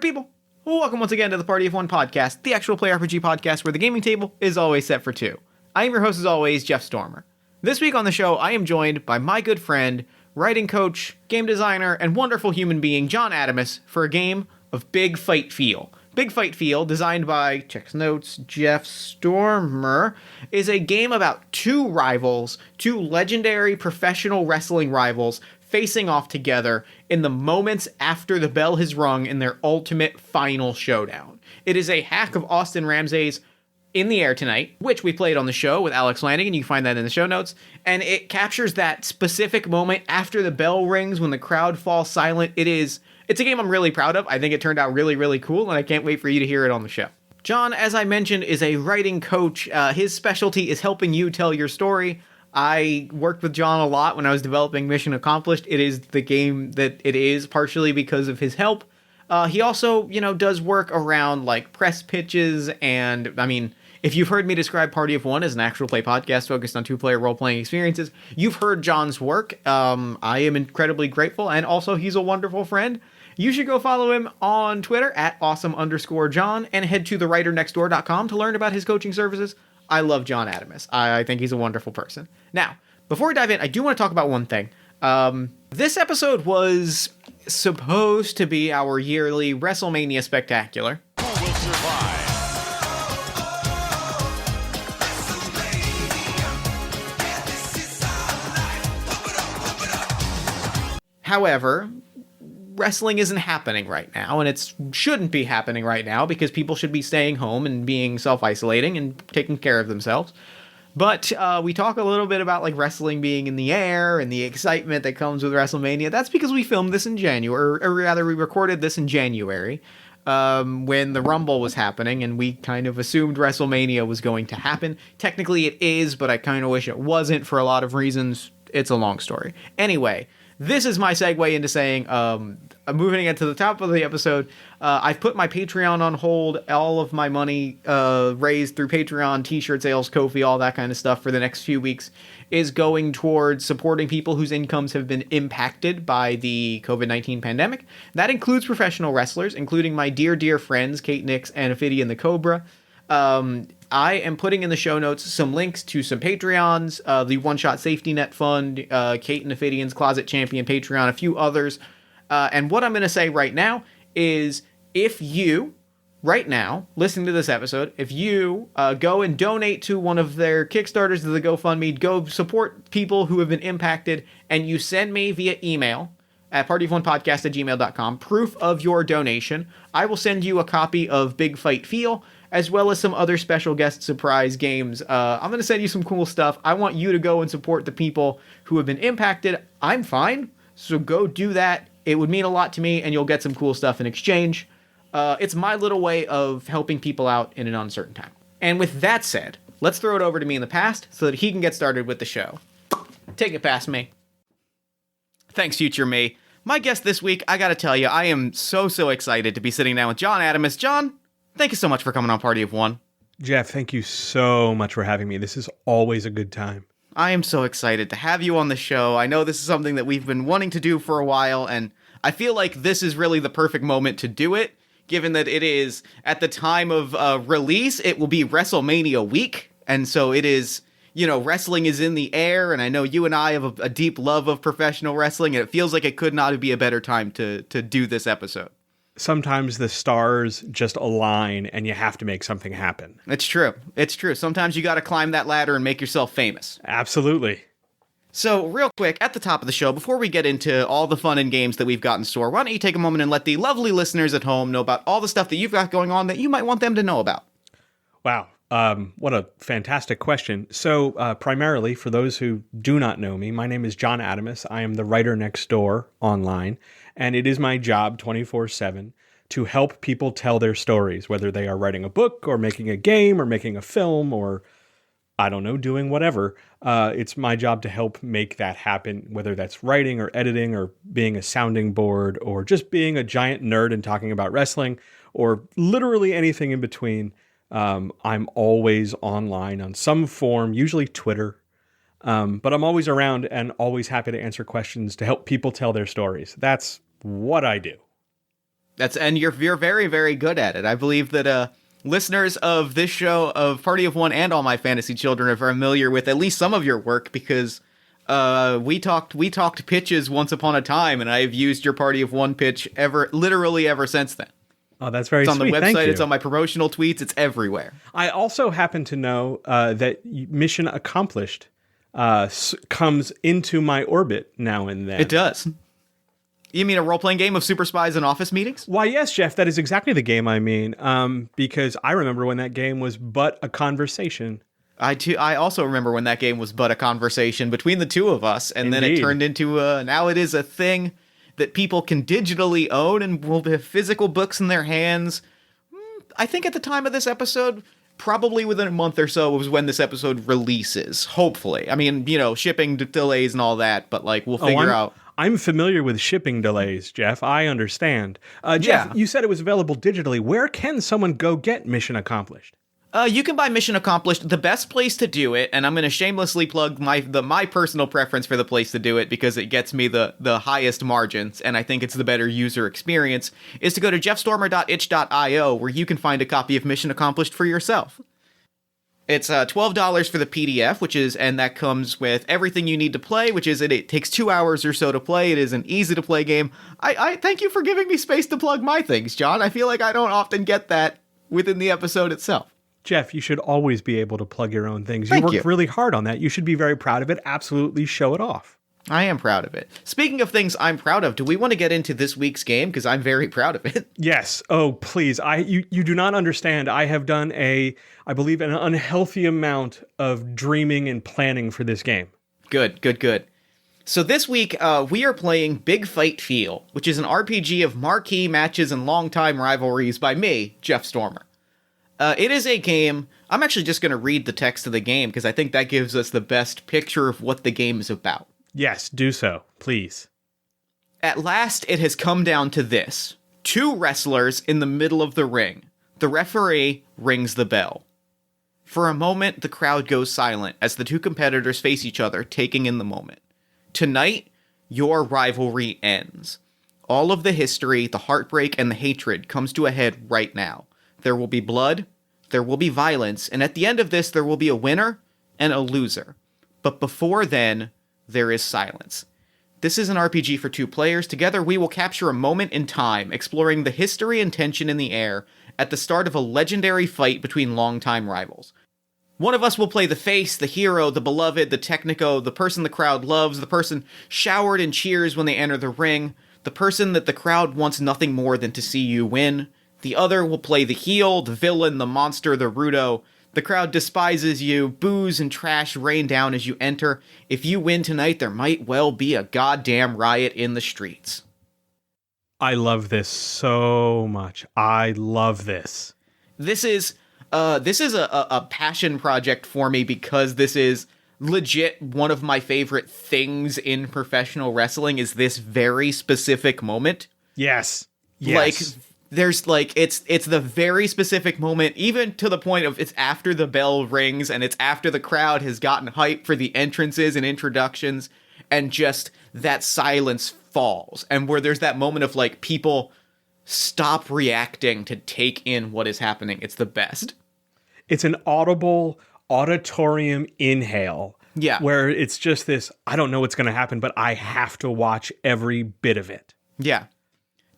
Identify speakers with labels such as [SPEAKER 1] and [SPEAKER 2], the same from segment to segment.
[SPEAKER 1] Party people, welcome once again to the Party of One podcast, the actual play RPG podcast where the gaming table is always set for two. I am your host as always, Jeff Stormer. This week on the show, I am joined by my good friend, writing coach, game designer, and wonderful human being, John Adamus, for a game of Big Fight Feel. Big Fight Feel, designed by, checks notes, Jeff Stormer, is a game about two legendary professional wrestling rivals, facing off together in the moments after the bell has rung in their ultimate final showdown. It is a hack of Austin Ramsay's In the Air Tonight, which we played on the show with Alex Flanagan. You can find that in the show notes. And it captures that specific moment after the bell rings when the crowd falls silent. It's a game I'm really proud of. I think it turned out really, really cool, and I can't wait for you to hear it on the show. John, as I mentioned, is a writing coach. His specialty is helping you tell your story. I worked with John a lot when I was developing Mission Accomplished. It is the game that it is, partially because of his help. He also, does work around, press pitches, and, if you've heard me describe Party of One as an actual play podcast focused on two-player role-playing experiences, you've heard John's work. I am incredibly grateful, and also he's a wonderful friend. You should go follow him on Twitter at awesome_John, and head to thewriternextdoor.com to learn about his coaching services. I love John Adamus. I think he's a wonderful person. Now, before we dive in, I do want to talk about one thing. This episode was supposed to be our yearly WrestleMania Spectacular.
[SPEAKER 2] Who will survive?
[SPEAKER 1] However, wrestling isn't happening right now, and it shouldn't be happening right now because people should be staying home and being self-isolating and taking care of themselves. But we talk a little bit about wrestling being in the air and the excitement that comes with WrestleMania. That's because we filmed this in January, or rather we recorded this in January when the Rumble was happening, and we kind of assumed WrestleMania was going to happen. Technically it is, but I kind of wish it wasn't for a lot of reasons. It's a long story. Anyway, this is my segue into saying, moving into the top of the episode, I've put my Patreon on hold. All of my money raised through Patreon, t-shirt sales, Ko-fi, all that kind of stuff for the next few weeks is going towards supporting people whose incomes have been impacted by the COVID-19 pandemic. That includes professional wrestlers, including my dear, dear friends, Kate Nix and Ophidian the Cobra. I am putting in the show notes some links to some Patreons, the One Shot Safety Net Fund, Kate and Ophidian's Closet Champion Patreon, a few others. And what I'm going to say right now is if you, right now, listening to this episode, if you go and donate to one of their Kickstarters to the GoFundMe, go support people who have been impacted, and you send me via email at partyofonepodcast@gmail.com proof of your donation, I will send you a copy of Big Fight Feel, as well as some other special guest surprise games. I'm going to send you some cool stuff. I want you to go and support the people who have been impacted. I'm fine, so go do that. It would mean a lot to me, and you'll get some cool stuff in exchange. It's my little way of helping people out in an uncertain time. And with that said, let's throw it over to me in the past so that he can get started with the show. Take it past me. Thanks, future me. My guest this week, I gotta tell you, I am so excited to be sitting down with John Adamus. John, thank you so much for coming on Party of One.
[SPEAKER 3] Jeff, thank you so much for having me. This is always a good time.
[SPEAKER 1] I am so excited to have you on the show. I know this is something that we've been wanting to do for a while, and I feel like this is really the perfect moment to do it, given that it is, at the time of release, it will be WrestleMania week, and so it is, wrestling is in the air, and I know you and I have a deep love of professional wrestling, and it feels like it could not be a better time to do this episode.
[SPEAKER 3] Sometimes the stars just align and you have to make something happen.
[SPEAKER 1] It's true. Sometimes you got to climb that ladder and make yourself famous.
[SPEAKER 3] Absolutely.
[SPEAKER 1] So real quick, at the top of the show, before we get into all the fun and games that we've got in store, why don't you take a moment and let the lovely listeners at home know about all the stuff that you've got going on that you might want them to know about?
[SPEAKER 3] Wow. What a fantastic question. So primarily, for those who do not know me, my name is John Adamus. I am the writer next door online, and it is my job 24/7 to help people tell their stories, whether they are writing a book or making a game or making a film or, I don't know, doing whatever. It's my job to help make that happen, whether that's writing or editing or being a sounding board or just being a giant nerd and talking about wrestling or literally anything in between. I'm always online on some form, usually Twitter, but I'm always around and always happy to answer questions to help people tell their stories. That's what I do.
[SPEAKER 1] And you're very, very good at it. I believe that listeners of this show, of Party of One and All My Fantasy Children, are familiar with at least some of your work, because we talked pitches once upon a time, and I've used your Party of One pitch literally ever since then.
[SPEAKER 3] Oh, that's very sweet.
[SPEAKER 1] It's on the
[SPEAKER 3] Thank
[SPEAKER 1] website,
[SPEAKER 3] you.
[SPEAKER 1] it's on my promotional tweets, it's everywhere.
[SPEAKER 3] I also happen to know that Mission Accomplished comes into my orbit now and then.
[SPEAKER 1] It does. You mean a role-playing game of super spies and office meetings?
[SPEAKER 3] Why, yes, Jeff, that is exactly the game I mean, because I remember when that game was but a conversation.
[SPEAKER 1] I also remember when that game was but a conversation between the two of us, and then it
[SPEAKER 3] Indeed.
[SPEAKER 1] turned into now it is a thing that people can digitally own and will have physical books in their hands. I think at the time of this episode, probably within a month or so was when this episode releases, hopefully. I mean, shipping delays and all that, but we'll figure out.
[SPEAKER 3] I'm familiar with shipping delays, Jeff. I understand. Jeff,
[SPEAKER 1] Yeah.
[SPEAKER 3] You said it was available digitally. Where can someone go get Mission Accomplished?
[SPEAKER 1] You can buy Mission Accomplished. The best place to do it, and I'm going to shamelessly plug my personal preference for the place to do it because it gets me the highest margins, and I think it's the better user experience, is to go to jeffstormer.itch.io, where you can find a copy of Mission Accomplished for yourself. It's $12 for the PDF, and that comes with everything you need to play, which is it takes 2 hours or so to play. It is an easy-to-play game. I thank you for giving me space to plug my things, John. I feel like I don't often get that within the episode itself.
[SPEAKER 3] Jeff, you should always be able to plug your own things.
[SPEAKER 1] Thank
[SPEAKER 3] You
[SPEAKER 1] you.
[SPEAKER 3] worked really hard on that. You should be very proud of it. Absolutely show it off.
[SPEAKER 1] I am proud of it. Speaking of things I'm proud of, do we want to get into this week's game? Because I'm very proud of it.
[SPEAKER 3] Yes. Oh, please. You do not understand. I have done I believe, an unhealthy amount of dreaming and planning for this game.
[SPEAKER 1] Good. So this week, we are playing Big Fight Feel, which is an RPG of marquee matches and longtime rivalries by me, Jeff Stormer. It is a game. I'm actually just going to read the text of the game because I think that gives us the best picture of what the game is about.
[SPEAKER 3] Yes, do so, please.
[SPEAKER 1] At last, it has come down to this. 2 wrestlers in the middle of the ring. The referee rings the bell. For a moment, the crowd goes silent as the 2 competitors face each other, taking in the moment. Tonight, your rivalry ends. All of the history, the heartbreak, and the hatred comes to a head right now. There will be blood, there will be violence, and at the end of this, there will be a winner and a loser. But before then, there is silence. This is an RPG for 2 players. Together, we will capture a moment in time, exploring the history and tension in the air at the start of a legendary fight between longtime rivals. One of us will play the face, the hero, the beloved, the technico, the person the crowd loves, the person showered in cheers when they enter the ring, the person that the crowd wants nothing more than to see you win. The other will play the heel, the villain, the monster, the rudo. The crowd despises you, boos and trash rain down as you enter. If you win tonight, there might well be a goddamn riot in the streets.
[SPEAKER 3] I love this so much. I love this.
[SPEAKER 1] This is a passion project for me because this is legit one of my favorite things in professional wrestling is this very specific moment.
[SPEAKER 3] Yes.
[SPEAKER 1] There's it's the very specific moment, even to the point of it's after the bell rings and it's after the crowd has gotten hyped for the entrances and introductions, and just that silence falls, and where there's that moment of people stop reacting to take in what is happening. It's the best.
[SPEAKER 3] It's an audible auditorium inhale.
[SPEAKER 1] Yeah.
[SPEAKER 3] Where it's just this, I don't know what's going to happen, but I have to watch every bit of it.
[SPEAKER 1] Yeah.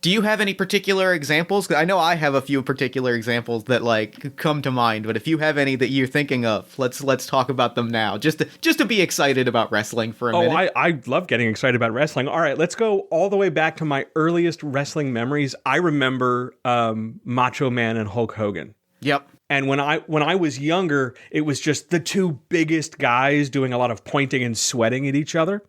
[SPEAKER 1] Do you have any particular examples? 'Cause I know I have a few particular examples that come to mind, but if you have any that you're thinking of, let's talk about them now. Just to be excited about wrestling for a minute.
[SPEAKER 3] I love getting excited about wrestling. All right, let's go all the way back to my earliest wrestling memories. I remember Macho Man and Hulk Hogan.
[SPEAKER 1] Yep.
[SPEAKER 3] And when I was younger, it was just the 2 biggest guys doing a lot of pointing and sweating at each other.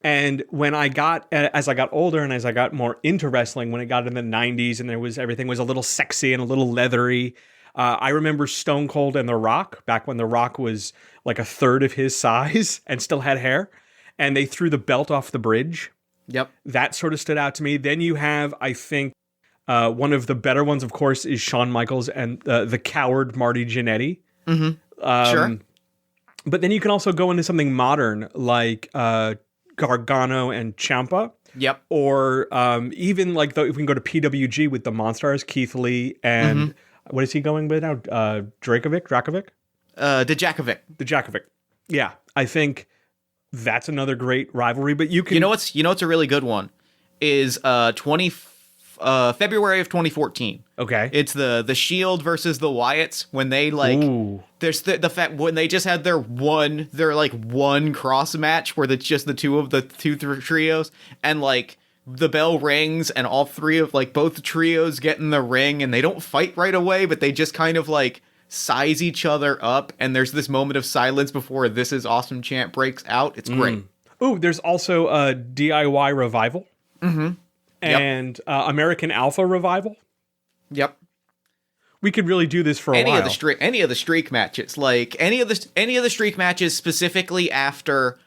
[SPEAKER 3] And as I got older and as I got more into wrestling, when it got in the 90s and everything was a little sexy and a little leathery, I remember Stone Cold and The Rock, back when The Rock was like a third of his size and still had hair, and they threw the belt off the bridge.
[SPEAKER 1] Yep.
[SPEAKER 3] That sort of stood out to me. Then you have, I think, one of the better ones, of course, is Shawn Michaels and the coward Marty Jannetty.
[SPEAKER 1] Mm-hmm. Sure.
[SPEAKER 3] But then you can also go into something modern like Gargano and Ciampa.
[SPEAKER 1] Yep.
[SPEAKER 3] Or even like if we can go to PWG with the Monstars, Keith Lee and what is he going with now? Dracovic?
[SPEAKER 1] Djakovic.
[SPEAKER 3] Djakovic. Yeah, I think that's another great rivalry. But you can,
[SPEAKER 1] You know what's a really good one is February of 2014.
[SPEAKER 3] Okay.
[SPEAKER 1] It's the Shield versus the Wyatts when they like.
[SPEAKER 3] Ooh.
[SPEAKER 1] There's the fact when they just had their one cross match where it's just the two trios, and like the bell rings and all three of like both trios get in the ring and they don't fight right away, but they just kind of like size each other up, and there's this moment of silence before "This Is Awesome" chant breaks out. It's great.
[SPEAKER 3] Ooh, there's also a DIY revival.
[SPEAKER 1] Mm-hmm.
[SPEAKER 3] And American Alpha revival.
[SPEAKER 1] Yep.
[SPEAKER 3] We could really do this for a while.
[SPEAKER 1] Any of the streak matches, like any of the streak matches, specifically after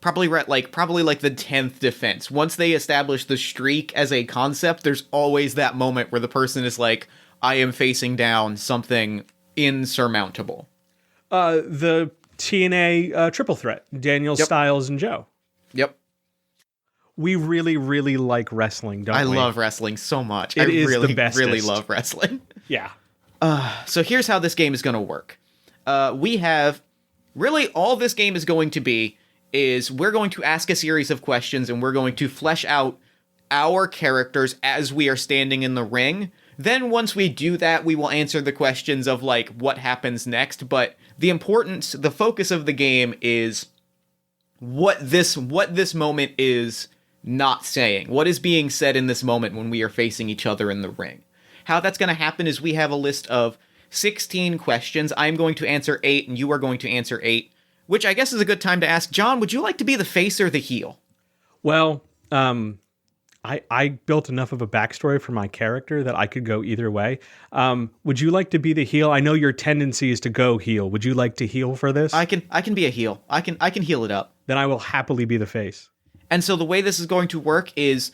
[SPEAKER 1] probably like the 10th defense. Once they establish the streak as a concept, there's always that moment where the person is like, "I am facing down something insurmountable."
[SPEAKER 3] The TNA triple threat: Daniel, Styles, and Joe.
[SPEAKER 1] Yep.
[SPEAKER 3] We really, really like wrestling, don't we?
[SPEAKER 1] I love wrestling so much.
[SPEAKER 3] It is
[SPEAKER 1] really,
[SPEAKER 3] the bestest.
[SPEAKER 1] really love wrestling.
[SPEAKER 3] Yeah.
[SPEAKER 1] So here's how this game is going to work. We have really all this game is going to be is we're going to ask a series of questions and we're going to flesh out our characters as we are standing in the ring. Then once we do that, we will answer the questions of like what happens next. But the focus of the game is what this moment is not saying. What is being said in this moment when we are facing each other in the ring? How that's going to happen is we have a list of 16 questions. I'm going to answer 8 and you are going to answer 8, which I guess is a good time to ask, John, would you like to be the face or the heel?
[SPEAKER 3] Well, I built enough of a backstory for my character that I could go either way. Would you like to be the heel? I know your tendency is to go heel. Would you like to heel for this?
[SPEAKER 1] I can be a heel. I can heel it up.
[SPEAKER 3] Then I will happily be the face.
[SPEAKER 1] And so the way this is going to work is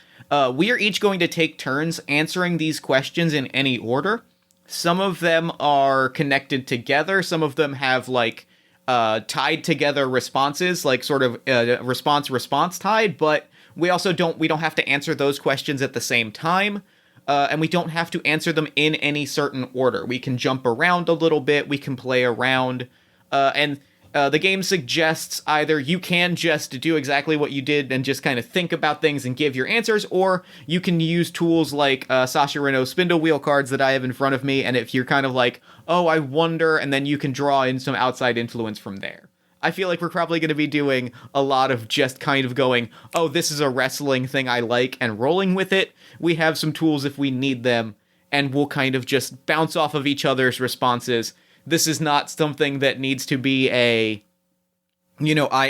[SPEAKER 1] we are each going to take turns answering these questions in any order. Some of them are connected together. Some of them have like tied together responses, like sort of response tied. But we don't have to answer those questions at the same time. And we don't have to answer them in any certain order. We can jump around a little bit. We can play around. And the game suggests either you can just do exactly what you did and just kind of think about things and give your answers, or you can use tools like Sasha Renault's spindle wheel cards that I have in front of me, and if you're kind of like, oh, I wonder, and then you can draw in some outside influence from there. I feel like we're probably going to be doing a lot of just kind of going, oh, this is a wrestling thing I like, and rolling with it. We have some tools if we need them, and we'll kind of just bounce off of each other's responses. This is not something that needs to be I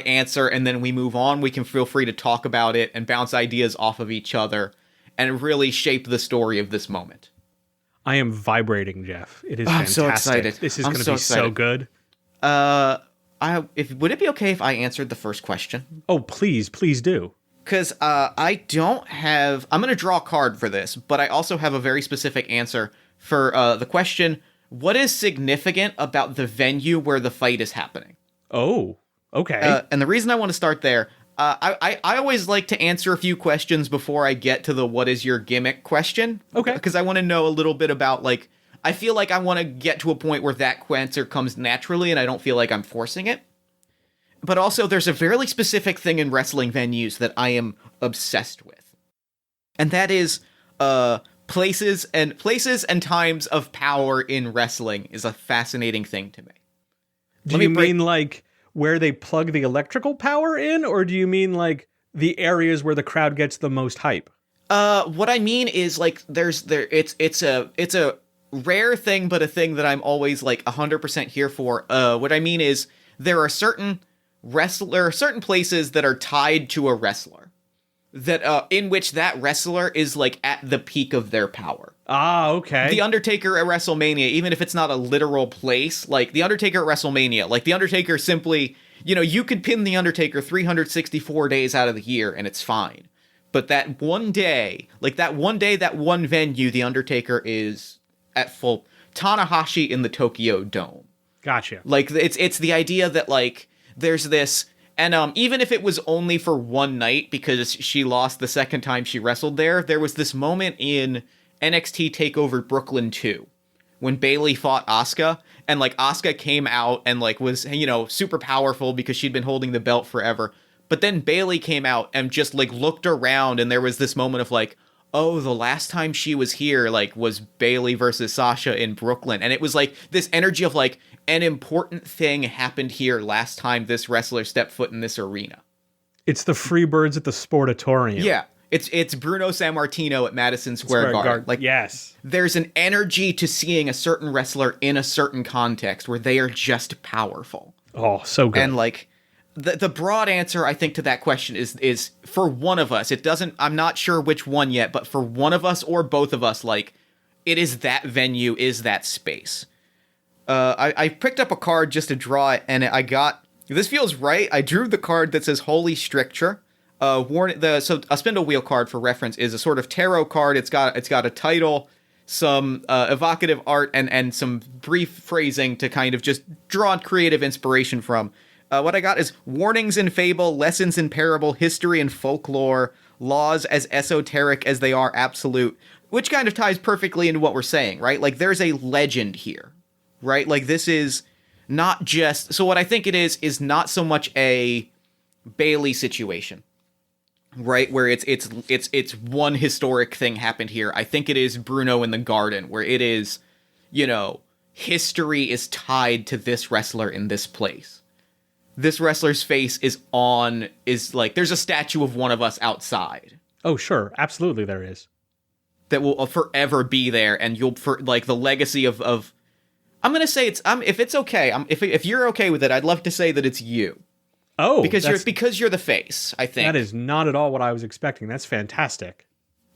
[SPEAKER 1] answer and then we move on. We can feel free to talk about it and bounce ideas off of each other and really shape the story of this moment.
[SPEAKER 3] I am vibrating, Jeff. It is fantastic.
[SPEAKER 1] I'm so excited.
[SPEAKER 3] This is going to be so good.
[SPEAKER 1] Would it be okay if I answered the first question?
[SPEAKER 3] Oh, please do.
[SPEAKER 1] Because I'm going to draw a card for this, but I also have a very specific answer for the question, what is significant about the venue where the fight is happening?
[SPEAKER 3] Oh, okay.
[SPEAKER 1] And the reason I want to start there, I always like to answer a few questions before I get to the what is your gimmick question.
[SPEAKER 3] Okay.
[SPEAKER 1] Because I want to know a little bit about, like, I feel like I want to get to a point where that answer comes naturally and I don't feel like I'm forcing it. But also, there's a fairly specific thing in wrestling venues that I am obsessed with. And that is, places and times of power in wrestling is a fascinating thing to me.
[SPEAKER 3] Do you mean like where they plug the electrical power in, or do you mean like the areas where the crowd gets the most hype?
[SPEAKER 1] What I mean is like it's a rare thing, but a thing that I'm always like 100% here for. What I mean is there are certain places that are tied to a wrestler that in which that wrestler is like at the peak of their power.
[SPEAKER 3] Ah, okay.
[SPEAKER 1] The Undertaker at WrestleMania, even if it's not a literal place, like the Undertaker at WrestleMania, like the Undertaker simply, you could pin the Undertaker 364 days out of the year and it's fine. But that one day, that one venue, the Undertaker is at full. Tanahashi in the Tokyo Dome.
[SPEAKER 3] Gotcha.
[SPEAKER 1] Like it's the idea that like there's this. And even if it was only for one night because she lost the second time she wrestled there was this moment in NXT TakeOver Brooklyn 2 when Bayley fought Asuka, and like Asuka came out and like was, you know, super powerful because she'd been holding the belt forever. But then Bayley came out and just like looked around, and there was this moment of like, oh, the last time she was here like was Bayley versus Sasha in Brooklyn. And it was like this energy of like, an important thing happened here last time this wrestler stepped foot in this arena.
[SPEAKER 3] It's the Freebirds at the Sportatorium.
[SPEAKER 1] Yeah. It's Bruno Sammartino at Madison Square Garden. Like,
[SPEAKER 3] yes.
[SPEAKER 1] There's an energy to seeing a certain wrestler in a certain context where they are just powerful.
[SPEAKER 3] Oh, so good.
[SPEAKER 1] And like the broad answer I think to that question is for one of us. It doesn't, I'm not sure which one yet, but for one of us or both of us, like it is that venue, is that space. I picked up a card just to draw it, and I got, this feels right. I drew the card that says Holy Stricture. So a spindle wheel card, for reference, is a sort of tarot card. It's got a title, some evocative art, and some brief phrasing to kind of just draw creative inspiration from. What I got is warnings in fable, lessons in parable, history and folklore, laws as esoteric as they are absolute, which kind of ties perfectly into what we're saying, right? Like there's a legend here. Right? Like this is not just, so what I think it is not so much a Bayley situation, right? Where it's one historic thing happened here. I think it is Bruno in the Garden, where it is, you know, history is tied to this wrestler in this place. This wrestler's face is like, there's a statue of one of us outside.
[SPEAKER 3] Oh, sure. Absolutely there is.
[SPEAKER 1] That will forever be there, and like the legacy of I'm gonna say if it's okay, if you're okay with it, I'd love to say that it's you.
[SPEAKER 3] Oh,
[SPEAKER 1] because you're the face. I think
[SPEAKER 3] that is not at all what I was expecting. That's fantastic.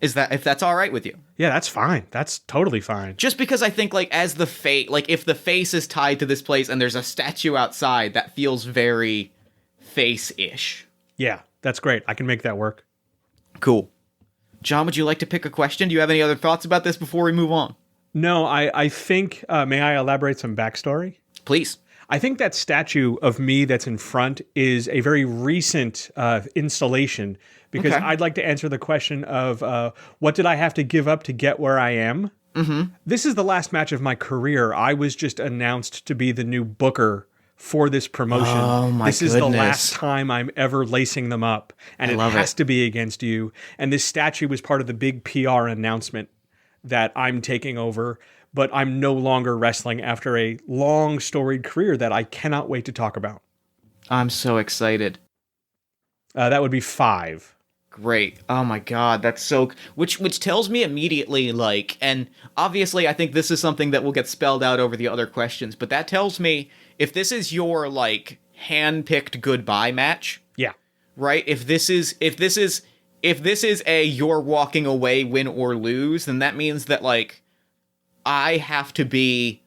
[SPEAKER 1] Is that, if that's all right with you?
[SPEAKER 3] Yeah, that's fine. That's totally fine.
[SPEAKER 1] Just because I think like as the face, like if the face is tied to this place and there's a statue outside, that feels very face-ish.
[SPEAKER 3] Yeah, that's great. I can make that work.
[SPEAKER 1] Cool. John, would you like to pick a question? Do you have any other thoughts about this before we move on?
[SPEAKER 3] No, I think, may I elaborate some backstory?
[SPEAKER 1] Please.
[SPEAKER 3] I think that statue of me that's in front is a very recent installation, because
[SPEAKER 1] Okay.
[SPEAKER 3] I'd like to answer the question of what did I have to give up to get where I am? Mm-hmm. This is the last match of my career. I was just announced to be the new booker for this promotion.
[SPEAKER 1] Oh my
[SPEAKER 3] This is
[SPEAKER 1] goodness.
[SPEAKER 3] the last time I'm ever lacing them up, and it has to be against you. And this statue was part of the big PR announcement that I'm taking over, but I'm no longer wrestling after a long storied career that I cannot wait to talk about.
[SPEAKER 1] I'm so excited.
[SPEAKER 3] That would be 5.
[SPEAKER 1] Great. Oh my god, that's so, which tells me immediately, like, and obviously I think this is something that will get spelled out over the other questions, but that tells me if this is your like hand-picked goodbye match,
[SPEAKER 3] Yeah.
[SPEAKER 1] right? If this is a you're walking away, win or lose, then that means that like I have to be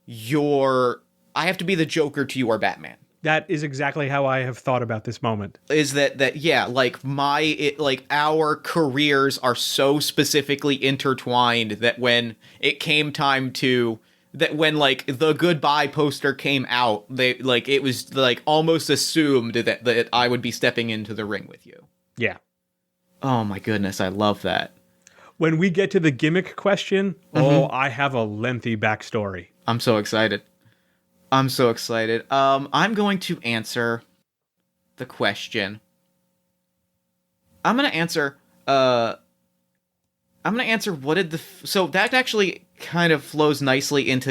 [SPEAKER 1] the Joker to your Batman.
[SPEAKER 3] That is exactly how I have thought about this moment.
[SPEAKER 1] Is that yeah, like our careers are so specifically intertwined that when it came time to, that when like the goodbye poster came out, they like, it was like almost assumed that I would be stepping into the ring with you.
[SPEAKER 3] Yeah.
[SPEAKER 1] Oh my goodness, I love that.
[SPEAKER 3] When we get to the gimmick question, I have a lengthy backstory.
[SPEAKER 1] I'm so excited. I'm going to answer the question. I'm going to answer what did the so that actually kind of flows nicely into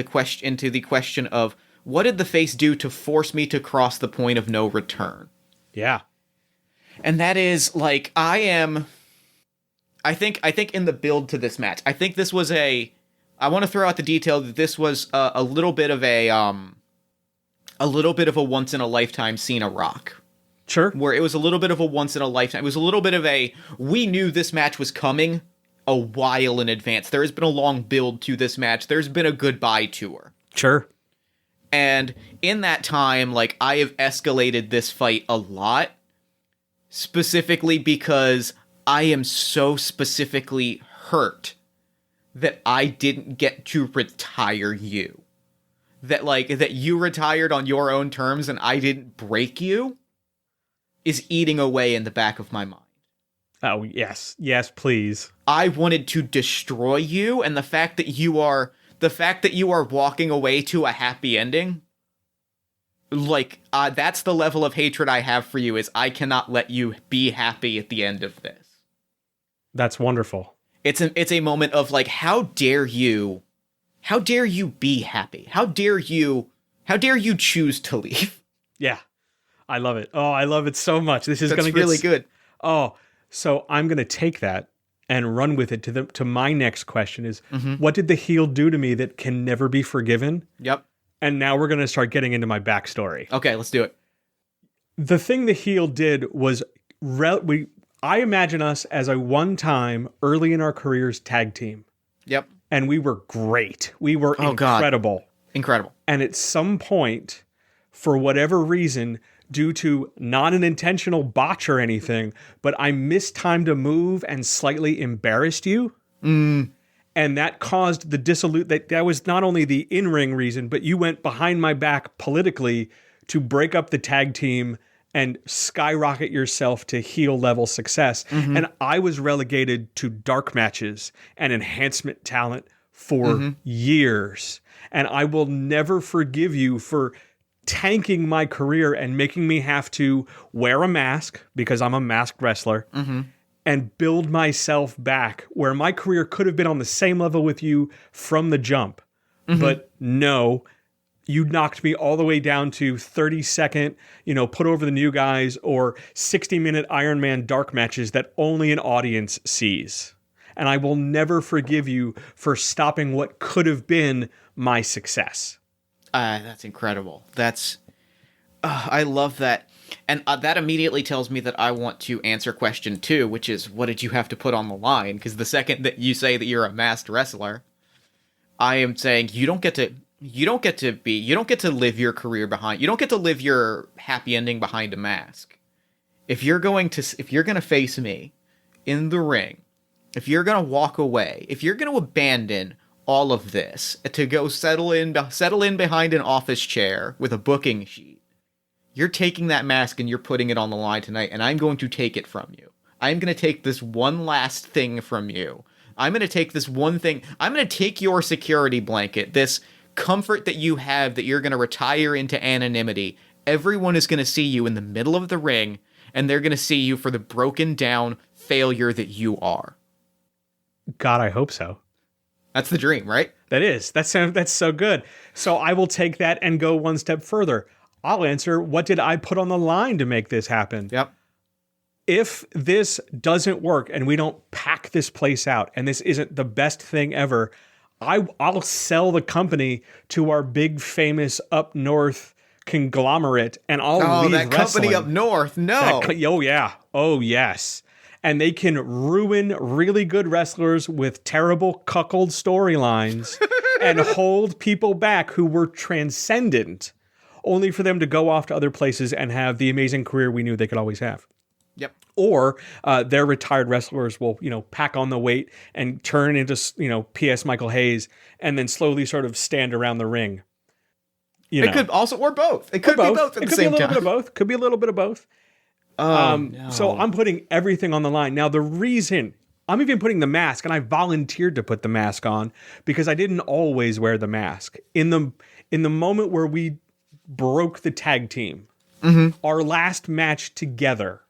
[SPEAKER 1] the question of what did the face do to force me to cross the point of no return?
[SPEAKER 3] Yeah.
[SPEAKER 1] And that is like I think in the build to this match, I think this was I want to throw out the detail that this was a little bit of a once in a lifetime Cena Rock.
[SPEAKER 3] Sure.
[SPEAKER 1] Where it was a little bit of a once in a lifetime. It was a little bit of we knew this match was coming a while in advance. There has been a long build to this match. There's been a goodbye tour.
[SPEAKER 3] Sure.
[SPEAKER 1] And in that time, like, I have escalated this fight a lot, specifically because I am so specifically hurt that I didn't get to retire you. That you retired on your own terms and I didn't break you. is eating away in the back of my mind.
[SPEAKER 3] Oh, yes. Yes, please.
[SPEAKER 1] I wanted to destroy you, and the fact that you are walking away to a happy ending, like, that's the level of hatred I have for you, is I cannot let you be happy at the end of this.
[SPEAKER 3] That's wonderful.
[SPEAKER 1] It's a moment of, like, how dare you be happy? How dare you choose to leave?
[SPEAKER 3] Yeah. I love it. Oh, I love it so much. This is going to get
[SPEAKER 1] really good.
[SPEAKER 3] Oh, so I'm going to take that and run with it to my next question is, what did the heel do to me that can never be forgiven?
[SPEAKER 1] Yep.
[SPEAKER 3] And now we're going to start getting into my backstory.
[SPEAKER 1] Okay, let's do it.
[SPEAKER 3] The thing the heel did was, I imagine us as a one-time, early in our careers, tag team.
[SPEAKER 1] Yep.
[SPEAKER 3] And we were great. We were incredible.
[SPEAKER 1] God. Incredible.
[SPEAKER 3] And at some point, for whatever reason, due to not an intentional botch or anything, but I mistimed a move and slightly embarrassed you. And that caused the that was not only the in-ring reason, but you went behind my back politically to break up the tag team and skyrocket yourself to heel level success. And I was relegated to dark matches and enhancement talent for years. And I will never forgive you for tanking my career and making me have to wear a mask because I'm a masked wrestler and build myself back where my career could have been on the same level with you from the jump. But no, you knocked me all the way down to 30-second, put over the new guys or 60-minute Iron Man dark matches that only an audience sees. And I will never forgive you for stopping what could have been my success.
[SPEAKER 1] That's incredible. I love that. And that immediately tells me that I want to answer question 2, which is, what did you have to put on the line? Because the second that you say that you're a masked wrestler, I am saying you don't get to live your career behind, you don't get to live your happy ending behind a mask. If you're going to face me in the ring, if you're going to walk away, if you're going to abandon all of this to go settle in behind an office chair with a booking sheet, you're taking that mask and you're putting it on the line tonight, and I'm going to take it from you. I'm going to take this one last thing from you. I'm going to take this one thing. I'm going to take your security blanket, this comfort that you have that you're going to retire into anonymity. Everyone is going to see you in the middle of the ring, and they're going to see you for the broken down failure that you are.
[SPEAKER 3] God, I hope so.
[SPEAKER 1] That's the dream, right?
[SPEAKER 3] That is. That's so good. So I will take that and go one step further. I'll answer, what did I put on the line to make this happen?
[SPEAKER 1] Yep.
[SPEAKER 3] If this doesn't work and we don't pack this place out and this isn't the best thing ever, I'll sell the company to our big famous up north conglomerate and I'll leave
[SPEAKER 1] that
[SPEAKER 3] wrestling.
[SPEAKER 1] Company up north. No.
[SPEAKER 3] Oh, yeah. Oh, yes. And they can ruin really good wrestlers with terrible cuckold storylines and hold people back who were transcendent, only for them to go off to other places and have the amazing career we knew they could always have.
[SPEAKER 1] Yep.
[SPEAKER 3] Or their retired wrestlers will, pack on the weight and turn into, P.S. Michael Hayes and then slowly sort of stand around the ring.
[SPEAKER 1] It could also, or both. It could be both at the same time.
[SPEAKER 3] It could be a little bit of both. Could be a little bit of both.
[SPEAKER 1] No.
[SPEAKER 3] So I'm putting everything on the line. Now, the reason I'm even putting the mask, and I volunteered to put the mask on because I didn't always wear the mask. In the moment where we broke the tag team, our last match together,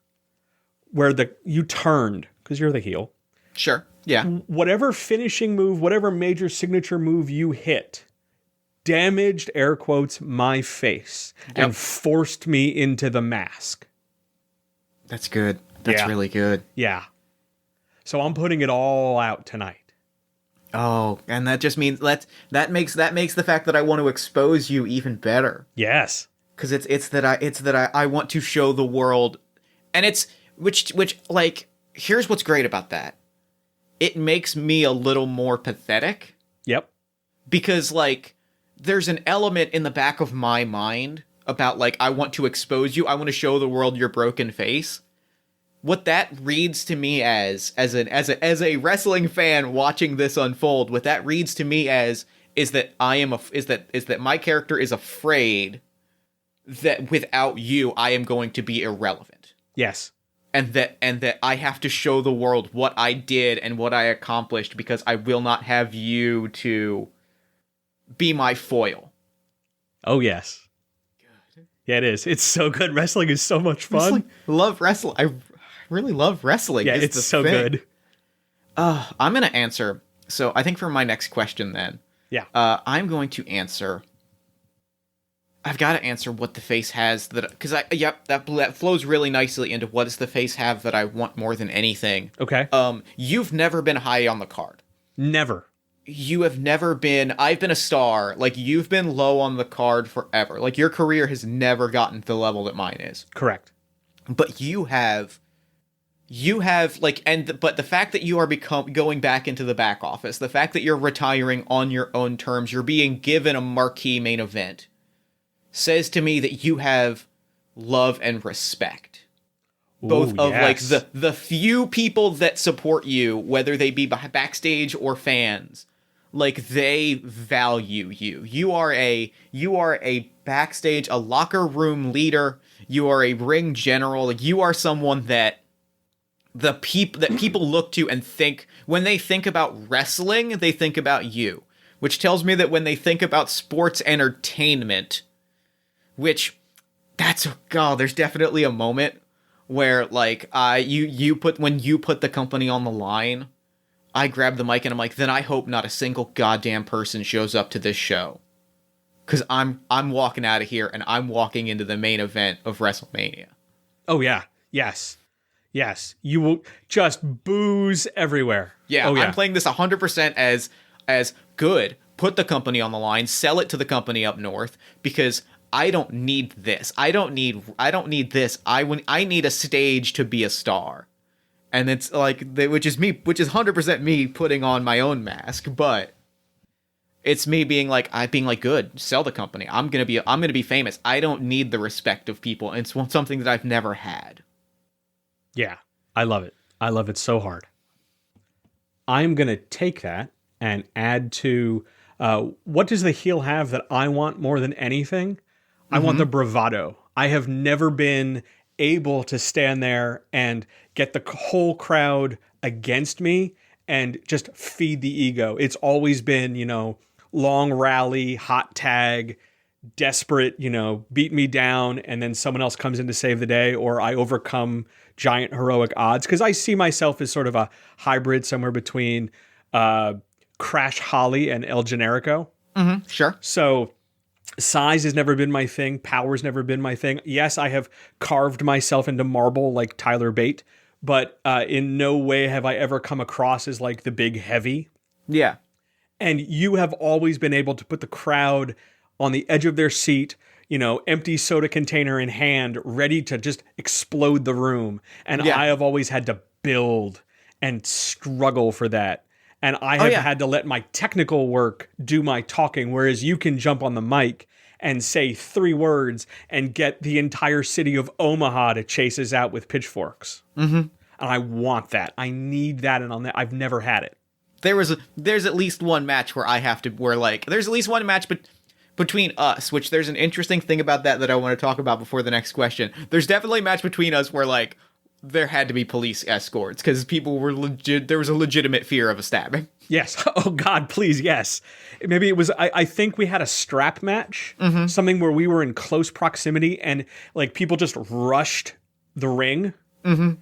[SPEAKER 3] where you turned, because you're the heel.
[SPEAKER 1] Sure, yeah.
[SPEAKER 3] Whatever finishing move, whatever major signature move you hit, damaged, air quotes, my face and forced me into the mask.
[SPEAKER 1] That's good. That's really good.
[SPEAKER 3] Yeah. So I'm putting it all out tonight.
[SPEAKER 1] Oh, and that just means that makes the fact that I want to expose you even better.
[SPEAKER 3] Yes.
[SPEAKER 1] Because it's that I want to show the world, and it's which like, here's what's great about that. It makes me a little more pathetic.
[SPEAKER 3] Yep.
[SPEAKER 1] Because like there's an element in the back of my mind about like, I want to expose you. I want to show the world your broken face. What that reads to me as a wrestling fan watching this unfold, what that reads to me as is that my character is afraid that without you, I am going to be irrelevant.
[SPEAKER 3] Yes.
[SPEAKER 1] And that I have to show the world what I did and what I accomplished because I will not have you to be my foil.
[SPEAKER 3] Oh, yes. Yeah, it is. It's so good. Wrestling is so much fun.
[SPEAKER 1] Love wrestling. I really love wrestling.
[SPEAKER 3] Yeah, it's so good.
[SPEAKER 1] I'm going to answer. So I think for my next question then,
[SPEAKER 3] Yeah.
[SPEAKER 1] I'm going to answer. I've got to answer what the face has because that flows really nicely into what does the face have that I want more than anything.
[SPEAKER 3] Okay.
[SPEAKER 1] You've never been high on the card.
[SPEAKER 3] Never.
[SPEAKER 1] You have never been. I've been a star. Like you've been low on the card forever. Like your career has never gotten to the level that mine is.
[SPEAKER 3] Correct.
[SPEAKER 1] But you have like, but the fact that you are going back into the back office, the fact that you're retiring on your own terms, you're being given a marquee main event, says to me that you have love and respect. Both
[SPEAKER 3] Ooh,
[SPEAKER 1] of
[SPEAKER 3] yes.
[SPEAKER 1] like the few people that support you, whether they be backstage or fans, like they value you. You are a backstage, a locker room leader. You are a ring general. Like you are someone that people look to and think when they think about wrestling, they think about you, which tells me that when they think about sports entertainment, which there's definitely a moment where like when you put the company on the line, I grab the mic and I'm like, then I hope not a single goddamn person shows up to this show, because I'm walking out of here and I'm walking into the main event of WrestleMania.
[SPEAKER 3] Oh yeah, yes, you will just booze everywhere.
[SPEAKER 1] Yeah,
[SPEAKER 3] oh, yeah.
[SPEAKER 1] I'm playing this 100% as good. Put the company on the line, sell it to the company up north, because I don't need this. I don't need this. I need a stage to be a star. And it's like, which is 100% me putting on my own mask, but it's me being like, good, sell the company. I'm gonna be famous. I don't need the respect of people. And it's something that I've never had.
[SPEAKER 3] Yeah, I love it. I love it so hard. I'm gonna take that and add to what does the heel have that I want more than anything? I want the bravado. I have never been able to stand there and get the whole crowd against me and just feed the ego. It's always been, long rally, hot tag, desperate, beat me down, and then someone else comes in to save the day, or I overcome giant heroic odds. Because I see myself as sort of a hybrid somewhere between Crash Holly and El Generico.
[SPEAKER 1] Mm-hmm, sure.
[SPEAKER 3] So size has never been my thing. Power's never been my thing. Yes, I have carved myself into marble like Tyler Bate, but in no way have I ever come across as like the big heavy.
[SPEAKER 1] Yeah.
[SPEAKER 3] And you have always been able to put the crowd on the edge of their seat, empty soda container in hand, ready to just explode the room. And
[SPEAKER 1] Yeah.
[SPEAKER 3] I have always had to build and struggle for that. And I have had to let my technical work do my talking, whereas you can jump on the mic and say 3 words and get the entire city of Omaha to chase us out with pitchforks.
[SPEAKER 1] Mm-hmm.
[SPEAKER 3] And I want that. I need that, and I've never had it.
[SPEAKER 1] There's at least one match where there's at least one match between us, which there's an interesting thing about that I want to talk about before the next question. There's definitely a match between us where like there had to be police escorts because people were there was a legitimate fear of a stabbing.
[SPEAKER 3] Yes. Oh God, please. Yes. Maybe it was, I think we had a strap match, something where we were in close proximity and like people just rushed the ring. Mm-hmm.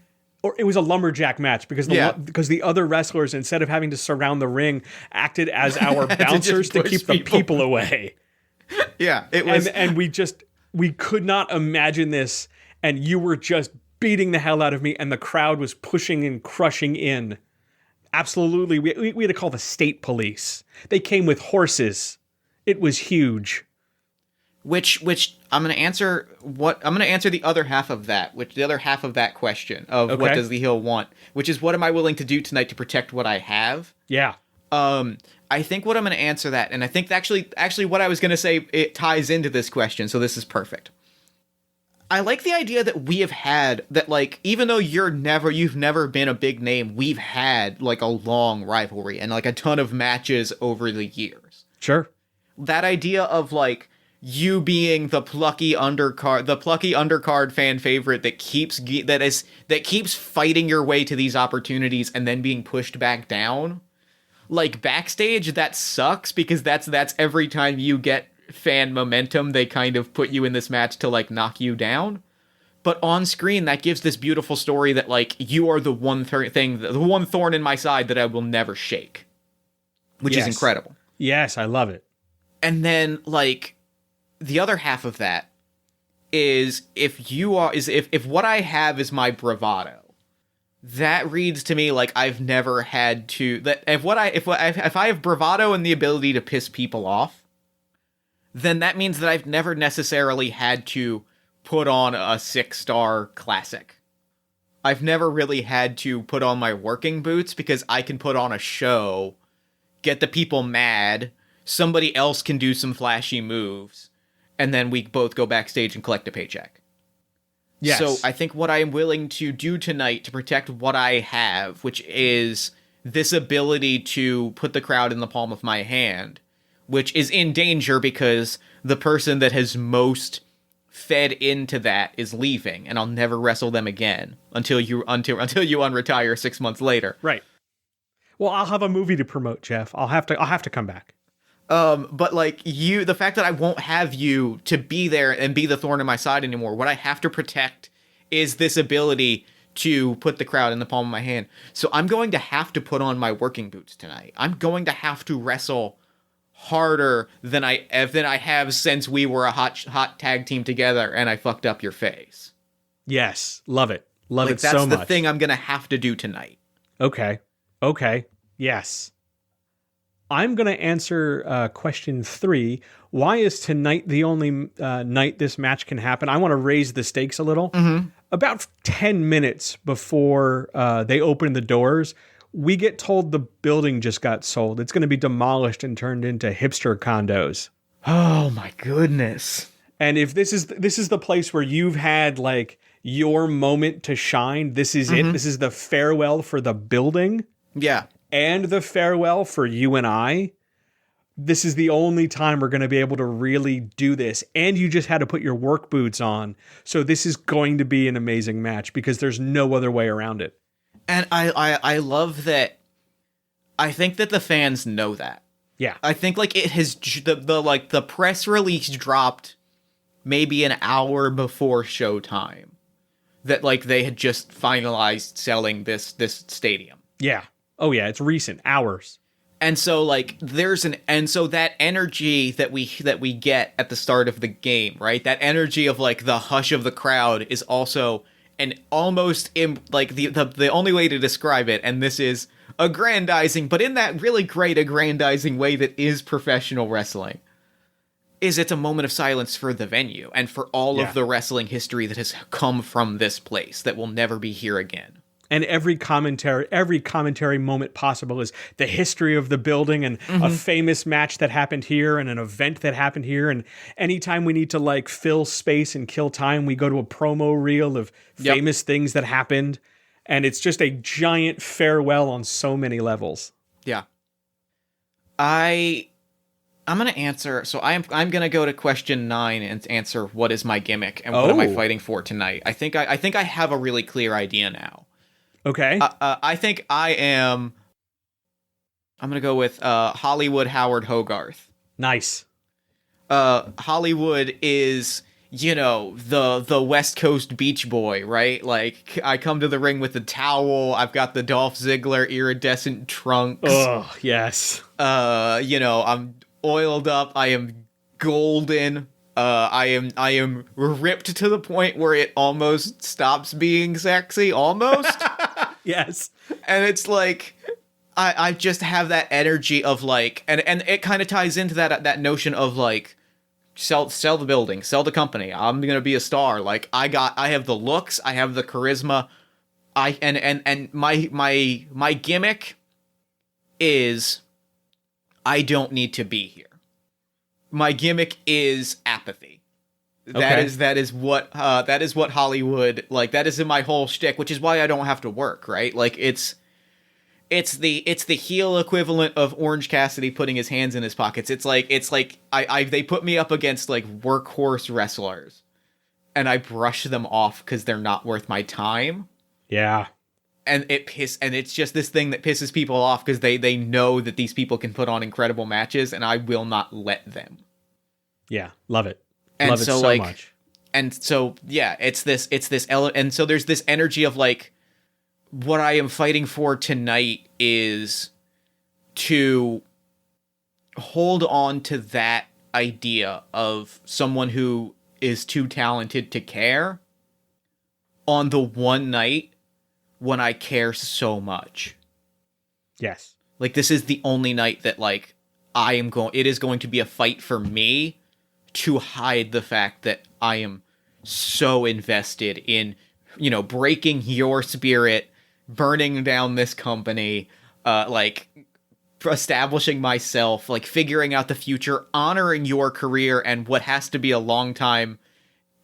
[SPEAKER 3] Or it was a lumberjack match because the other wrestlers, instead of having to surround the ring, acted as our bouncers to keep the people away.
[SPEAKER 1] Yeah, it was.
[SPEAKER 3] And we could not imagine this. And you were just beating the hell out of me, and the crowd was pushing and crushing in. Absolutely. We had to call the state police. They came with horses. It was huge.
[SPEAKER 1] Which I'm going to answer the other half of that, the other half of that question of what does the heel want, which is what am I willing to do tonight to protect what I have?
[SPEAKER 3] Yeah.
[SPEAKER 1] I think what I'm going to answer that, and I think actually what I was going to say, it ties into this question, so this is perfect. I like the idea that we have had that, like, even though you've never been a big name, we've had like a long rivalry and like a ton of matches over the years.
[SPEAKER 3] Sure.
[SPEAKER 1] That idea of like you being the plucky undercard fan favorite that keeps fighting your way to these opportunities and then being pushed back down. Like backstage, that sucks because that's every time you get fan momentum, they kind of put you in this match to like knock you down. But on screen, that gives this beautiful story that like you are the one the one thorn in my side that I will never shake, which is incredible.
[SPEAKER 3] Yes, I love it.
[SPEAKER 1] And then like the other half of that is if what I have is my bravado. That reads to me like I've never had to that if I have bravado and the ability to piss people off, then that means that I've never necessarily had to put on a 6-star classic. I've never really had to put on my working boots because I can put on a show, get the people mad, somebody else can do some flashy moves, and then we both go backstage and collect a paycheck. Yes. So I think what I am willing to do tonight to protect what I have, which is this ability to put the crowd in the palm of my hand, which is in danger because the person that has most fed into that is leaving, and I'll never wrestle them again until you unretire 6 months later.
[SPEAKER 3] Right. Well, I'll have a movie to promote, Jeff. I'll have to come back.
[SPEAKER 1] But like the fact that I won't have you to be there and be the thorn in my side anymore, what I have to protect is this ability to put the crowd in the palm of my hand. So I'm going to have to put on my working boots tonight. I'm going to have to wrestle harder than I have since we were a hot tag team together and I fucked up your face.
[SPEAKER 3] Yes, love it. Love
[SPEAKER 1] like,
[SPEAKER 3] it so much.
[SPEAKER 1] That's the thing I'm going to have to do tonight.
[SPEAKER 3] Okay. Yes. I'm going to answer question 3. Why is tonight the only night this match can happen? I want to raise the stakes a little. Mm-hmm. About 10 minutes before they open the doors, we get told the building just got sold. It's going to be demolished and turned into hipster condos.
[SPEAKER 1] Oh my goodness.
[SPEAKER 3] And if this is the place where you've had like your moment to shine, this is it. This is the farewell for the building.
[SPEAKER 1] Yeah.
[SPEAKER 3] And the farewell for you and I. This is the only time we're going to be able to really do this. And you just had to put your work boots on. So this is going to be an amazing match because there's no other way around it.
[SPEAKER 1] And I love that. I think that the fans know that.
[SPEAKER 3] Yeah.
[SPEAKER 1] I think like it has the press release dropped maybe an hour before showtime that like they had just finalized selling this stadium.
[SPEAKER 3] Yeah. Oh yeah, it's recent, hours.
[SPEAKER 1] And so like so that energy that we get at the start of the game, right? That energy of like the hush of the crowd is also an almost like the only way to describe it, and this is aggrandizing, but in that really great aggrandizing way that is professional wrestling, is it's a moment of silence for the venue and for all of the wrestling history that has come from this place that will never be here again.
[SPEAKER 3] And every commentary moment possible is the history of the building and a famous match that happened here and an event that happened here. And anytime we need to like fill space and kill time, we go to a promo reel of famous things that happened. And it's just a giant farewell on so many levels.
[SPEAKER 1] Yeah. I'm going to answer. So I'm going to go to question 9 and answer what is my gimmick and what am I fighting for tonight. I think I have a really clear idea now.
[SPEAKER 3] Okay.
[SPEAKER 1] I think I'm going to go with Hollywood Howard Hogarth.
[SPEAKER 3] Nice.
[SPEAKER 1] Hollywood is, the West Coast beach boy, right? Like, I come to the ring with a towel. I've got the Dolph Ziggler iridescent trunks.
[SPEAKER 3] Oh, yes.
[SPEAKER 1] I'm oiled up. I am golden. I am ripped to the point where it almost stops being sexy. Almost.
[SPEAKER 3] Yes.
[SPEAKER 1] And it's like, I just have that energy of like, and it kind of ties into that notion of like, sell the building, sell the company. I'm going to be a star. Like I have the looks, I have the charisma. And my gimmick is I don't need to be here. My gimmick is apathy.
[SPEAKER 3] Okay.
[SPEAKER 1] That is what Hollywood, like, that is in my whole shtick, which is why I don't have to work, right? Like, it's it's the heel equivalent of Orange Cassidy putting his hands in his pockets. It's like I they put me up against like workhorse wrestlers, and I brush them off because they're not worth my time.
[SPEAKER 3] Yeah.
[SPEAKER 1] And it's just this thing that pisses people off because they know that these people can put on incredible matches, and I will not let them.
[SPEAKER 3] Yeah, love it.
[SPEAKER 1] And
[SPEAKER 3] love
[SPEAKER 1] so,
[SPEAKER 3] it so
[SPEAKER 1] like,
[SPEAKER 3] much.
[SPEAKER 1] And so yeah, and so there's this energy of like, what I am fighting for tonight is to hold on to that idea of someone who is too talented to care on the one night when I care so much.
[SPEAKER 3] Yes.
[SPEAKER 1] Like, this is the only night that, like, it is going to be a fight for me to hide the fact that I am so invested in, breaking your spirit, burning down this company, like, establishing myself, like, figuring out the future, honoring your career and what has to be a long time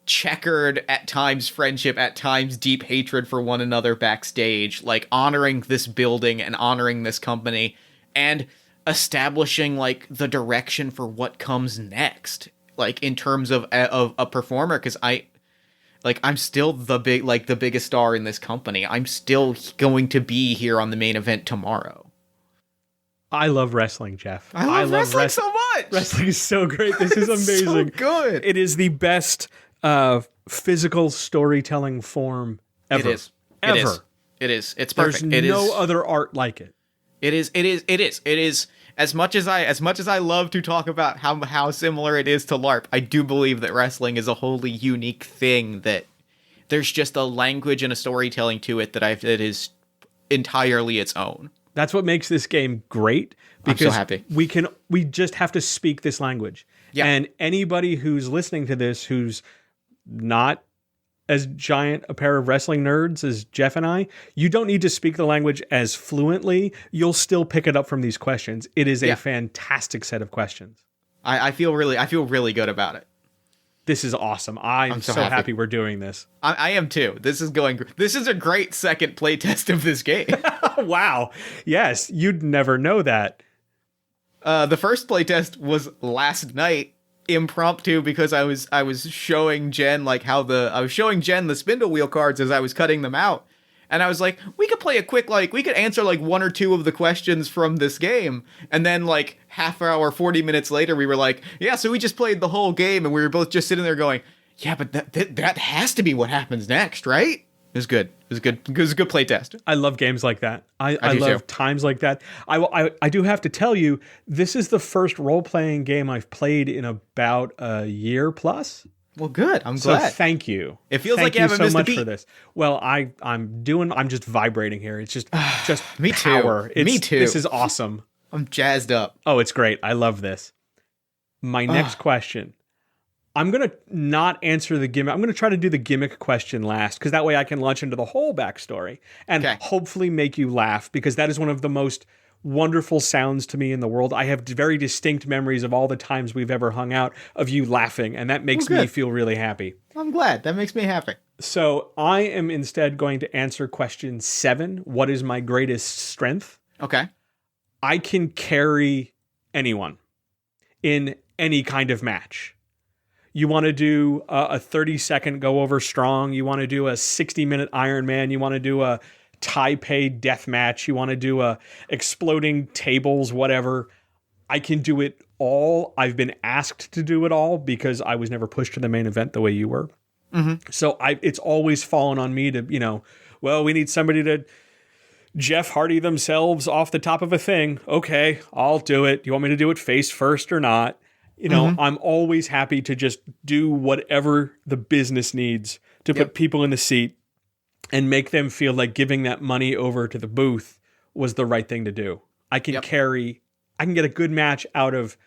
[SPEAKER 1] checkered, at times friendship, at times deep hatred for one another backstage, like honoring this building and honoring this company and establishing like the direction for what comes next, like in terms of a performer, because I'm still the biggest star in this company. I'm still going to be here on the main event tomorrow.
[SPEAKER 3] I love wrestling, Jeff.
[SPEAKER 1] I love wrestling so much.
[SPEAKER 3] Wrestling is so great. This is amazing.
[SPEAKER 1] So good.
[SPEAKER 3] It is the best physical storytelling form ever.
[SPEAKER 1] It is.
[SPEAKER 3] Ever.
[SPEAKER 1] It is. It's perfect.
[SPEAKER 3] There's no other art like it.
[SPEAKER 1] It is. As much as I love to talk about how similar it is to LARP, I do believe that wrestling is a wholly unique thing, that there's just a language and a storytelling to it that is entirely its own.
[SPEAKER 3] That's what makes this game great, because
[SPEAKER 1] I'm so happy.
[SPEAKER 3] We just have to speak this language.
[SPEAKER 1] Yeah.
[SPEAKER 3] And anybody who's listening to this who's not as giant a pair of wrestling nerds as Jeff and I, you don't need to speak the language as fluently. You'll still pick it up from these questions. It is a fantastic set of questions.
[SPEAKER 1] I feel really good about it.
[SPEAKER 3] This is awesome. I'm so happy we're doing this.
[SPEAKER 1] I am too. This is a great second playtest of this game.
[SPEAKER 3] Wow. Yes, you'd never know that.
[SPEAKER 1] The first playtest was last night, impromptu, because I was showing Jen the spindle wheel cards as I was cutting them out, and I was like, we could play a quick, like, we could answer like one or two of the questions from this game, and then like half hour, 40 minutes later, we were like, yeah, so we just played the whole game, and we were both just sitting there going, yeah, but that has to be what happens next, right? It was good. It was a good playtest.
[SPEAKER 3] I love games like that. I love
[SPEAKER 1] too.
[SPEAKER 3] times like that. I do have to tell you, this is the first role-playing game I've played in about a year plus.
[SPEAKER 1] Well, good. I'm glad.
[SPEAKER 3] So thank you.
[SPEAKER 1] It feels like you haven't missed a beat.
[SPEAKER 3] For this. Well, I'm just vibrating here. It's just
[SPEAKER 1] Me
[SPEAKER 3] power.
[SPEAKER 1] Too. Me too.
[SPEAKER 3] This is awesome.
[SPEAKER 1] I'm jazzed up.
[SPEAKER 3] Oh, it's great. I love this. My next question. I'm going to not answer the gimmick. I'm going to try to do the gimmick question last, because that way I can launch into the whole backstory and hopefully make you laugh, because that is one of the most wonderful sounds to me in the world. I have very distinct memories of all the times we've ever hung out of you laughing, and that makes me feel really happy.
[SPEAKER 1] I'm glad. That makes me happy.
[SPEAKER 3] So I am instead going to answer question 7. What is my greatest strength?
[SPEAKER 1] Okay.
[SPEAKER 3] I can carry anyone in any kind of match. You want to do a 30-second go over strong. You want to do a 60-minute Iron Man. You want to do a Taipei death match. You want to do a exploding tables, whatever. I can do it all. I've been asked to do it all because I was never pushed to the main event the way you were.
[SPEAKER 1] Mm-hmm.
[SPEAKER 3] So it's always fallen on me to, well, we need somebody to Jeff Hardy themselves off the top of a thing. Okay, I'll do it. You want me to do it face first or not? I'm always happy to just do whatever the business needs to put people in the seat and make them feel like giving that money over to the booth was the right thing to do. I can get a good match out of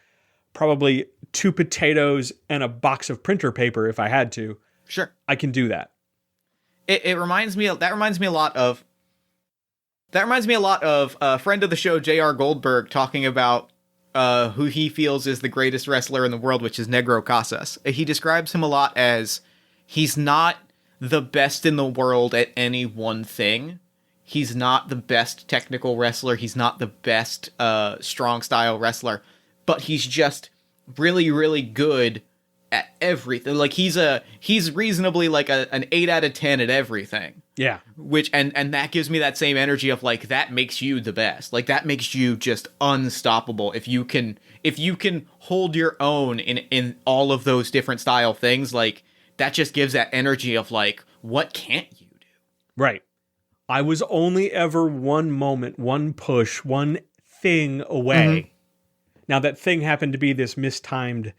[SPEAKER 3] probably 2 potatoes and a box of printer paper if I had to.
[SPEAKER 1] Sure.
[SPEAKER 3] I can do that.
[SPEAKER 1] That reminds me a lot of a friend of the show, J.R. Goldberg, talking about who he feels is the greatest wrestler in the world, which is Negro Casas. He describes him a lot as he's not the best in the world at any one thing. He's not the best technical wrestler. He's not the best strong style wrestler, but he's just really, really good at everything. Like he's reasonably like an 8 out of 10 at everything.
[SPEAKER 3] Yeah.
[SPEAKER 1] Which and that gives me that same energy of like that makes you the best. Like that makes you just unstoppable if you can hold your own in all of those different style things. Like that just gives that energy of like what can't you do?
[SPEAKER 3] Right. I was only ever one moment, one push, one thing away. Now that thing happened to be this mistimed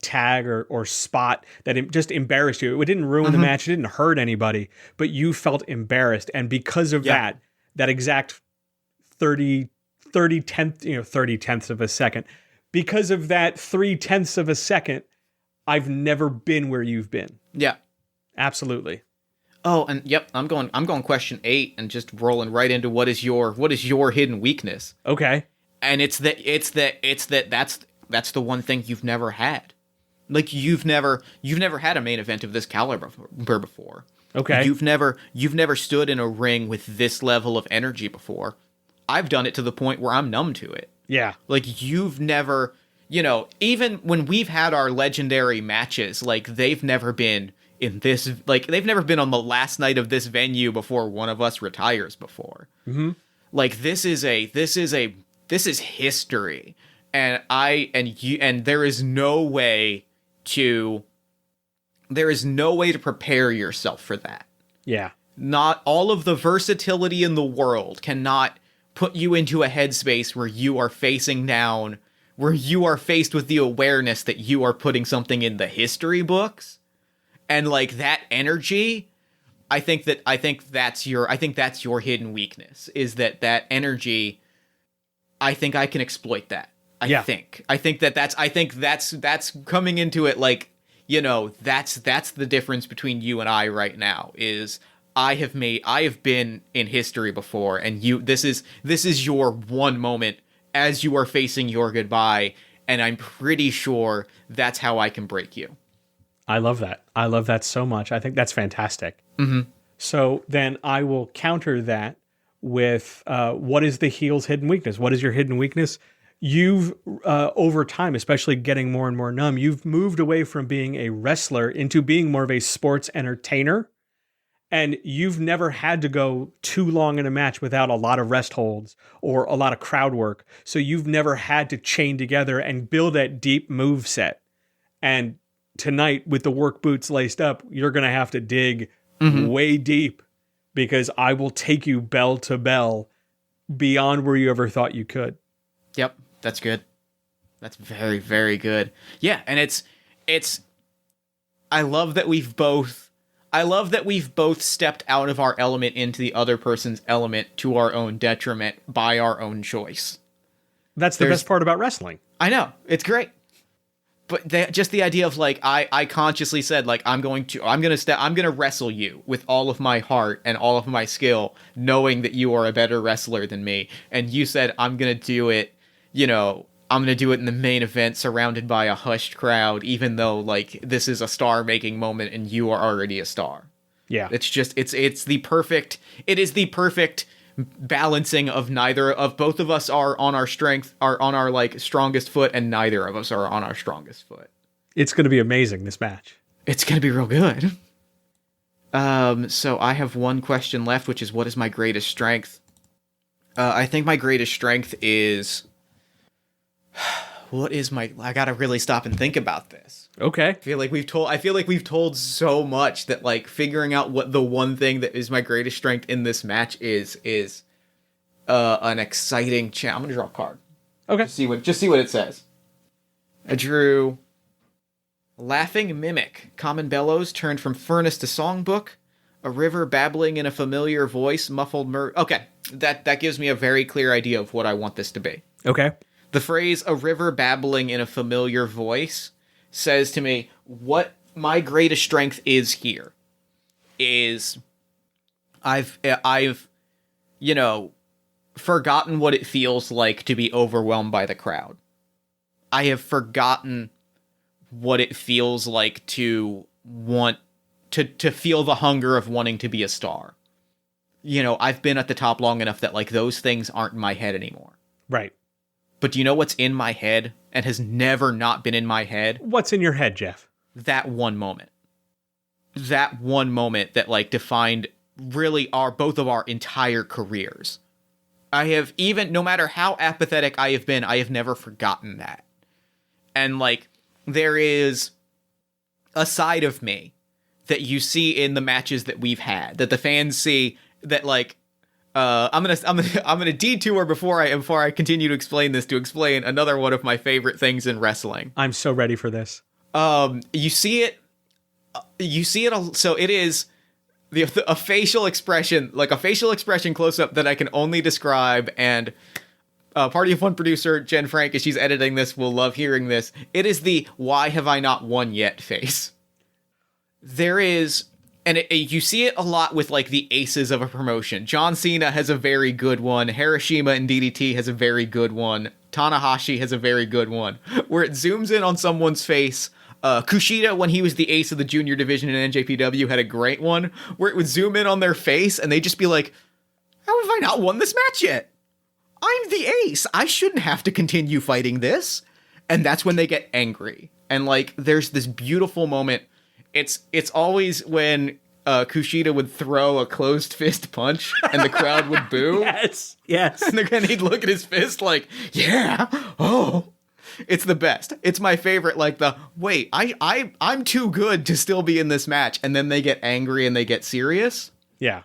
[SPEAKER 3] tag or spot that just embarrassed you. It didn't ruin the match. It didn't hurt anybody, but you felt embarrassed. And because of that exact 30 tenths of a second, because of that 3/10 of a second, I've never been where you've been.
[SPEAKER 1] Yeah.
[SPEAKER 3] Absolutely.
[SPEAKER 1] Oh, and yep, I'm going question 8 and just rolling right into what is your hidden weakness?
[SPEAKER 3] Okay.
[SPEAKER 1] And that's the one thing you've never had. Like you've never had a main event of this caliber before.
[SPEAKER 3] Okay.
[SPEAKER 1] You've never stood in a ring with this level of energy before. I've done it to the point where I'm numb to it.
[SPEAKER 3] Yeah.
[SPEAKER 1] Like you've never, even when we've had our legendary matches, like they've never been in this, like they've never been on the last night of this venue before one of us retires before.
[SPEAKER 3] Mm-hmm.
[SPEAKER 1] Like this is history. And there is no way to prepare yourself for that.
[SPEAKER 3] Yeah.
[SPEAKER 1] Not all of the versatility in the world cannot put you into a headspace where you are facing down, where you are faced with the awareness that you are putting something in the history books. And like that energy, I think that's your hidden weakness, is that energy. I think I can exploit that. I think that's coming into it like, that's the difference between you and I right now is I have been in history before, and this is your one moment as you are facing your goodbye, and I'm pretty sure that's how I can break you.
[SPEAKER 3] I love that. I love that so much. I think that's fantastic. Mm-hmm. So then I will counter that with what is the heel's hidden weakness? What is your hidden weakness? You've, over time, especially getting more and more numb, you've moved away from being a wrestler into being more of a sports entertainer. And you've never had to go too long in a match without a lot of rest holds or a lot of crowd work. So you've never had to chain together and build that deep move set. And tonight, with the work boots laced up, you're going to have to dig way deep, because I will take you bell to bell beyond where you ever thought you could.
[SPEAKER 1] Yep, that's good. That's very, very good. Yeah, and I love that we've both stepped out of our element into the other person's element to our own detriment by our own choice.
[SPEAKER 3] That's the best part about wrestling.
[SPEAKER 1] I know, it's great. But just the idea of like, I consciously said like, I'm gonna wrestle you with all of my heart and all of my skill, knowing that you are a better wrestler than me. And you said, I'm gonna do it, I'm gonna do it in the main event surrounded by a hushed crowd, even though like this is a star making moment and you are already a star.
[SPEAKER 3] Yeah.
[SPEAKER 1] It's just, it is the perfect balancing of both of us are on our like strongest foot, and neither of us are on our strongest foot.
[SPEAKER 3] It's going to be amazing, this match.
[SPEAKER 1] It's going to be real good. So I have one question left, which is, what is my greatest strength? I think my greatest strength is, I gotta really stop and think about this.
[SPEAKER 3] Okay.
[SPEAKER 1] I feel like we've told so much that like figuring out what the one thing that is my greatest strength in this match is an exciting challenge. I'm gonna draw a card.
[SPEAKER 3] Okay.
[SPEAKER 1] Just see what it says. I drew Laughing Mimic. Common bellows turned from furnace to songbook. A river babbling in a familiar voice. Muffled Okay, that gives me a very clear idea of what I want this to be.
[SPEAKER 3] Okay.
[SPEAKER 1] The phrase "a river babbling in a familiar voice" says to me what my greatest strength is here. Is I've forgotten what it feels like to be overwhelmed by the crowd. I have forgotten what it feels like to want to feel the hunger of wanting to be a star. I've been at the top long enough that like those things aren't in my head anymore.
[SPEAKER 3] Right.
[SPEAKER 1] But do you know what's in my head and has never not been in my head?
[SPEAKER 3] What's in your head, Jeff?
[SPEAKER 1] That one moment. That one moment that like defined really both of our entire careers. I have, even no matter how apathetic I have been, I have never forgotten that. And like there is a side of me that you see in the matches that we've had, that the fans see, that like I'm gonna detour before I continue to explain this, to explain another one of my favorite things in wrestling.
[SPEAKER 3] I'm so ready for this.
[SPEAKER 1] You see it. So it is a facial expression, like a facial expression close up that I can only describe. And Party of One producer Jen Frank, as she's editing this, will love hearing this. It is the "Why have I not won yet" face. There is. And you see it a lot with, like, the aces of a promotion. John Cena has a very good one. Hiroshima and DDT has a very good one. Tanahashi has a very good one. Where it zooms in on someone's face. Kushida, when he was the ace of the junior division in NJPW, had a great one. Where it would zoom in on their face, and they'd just be like, how have I not won this match yet? I'm the ace. I shouldn't have to continue fighting this. And that's when they get angry. And, like, there's this beautiful moment. It's always when Kushida would throw a closed fist punch and the crowd would boo.
[SPEAKER 3] Yes.
[SPEAKER 1] And then he'd look at his fist like, yeah, oh. It's the best. It's my favorite, like wait, I'm too good to still be in this match. And then they get angry and they get serious.
[SPEAKER 3] Yeah.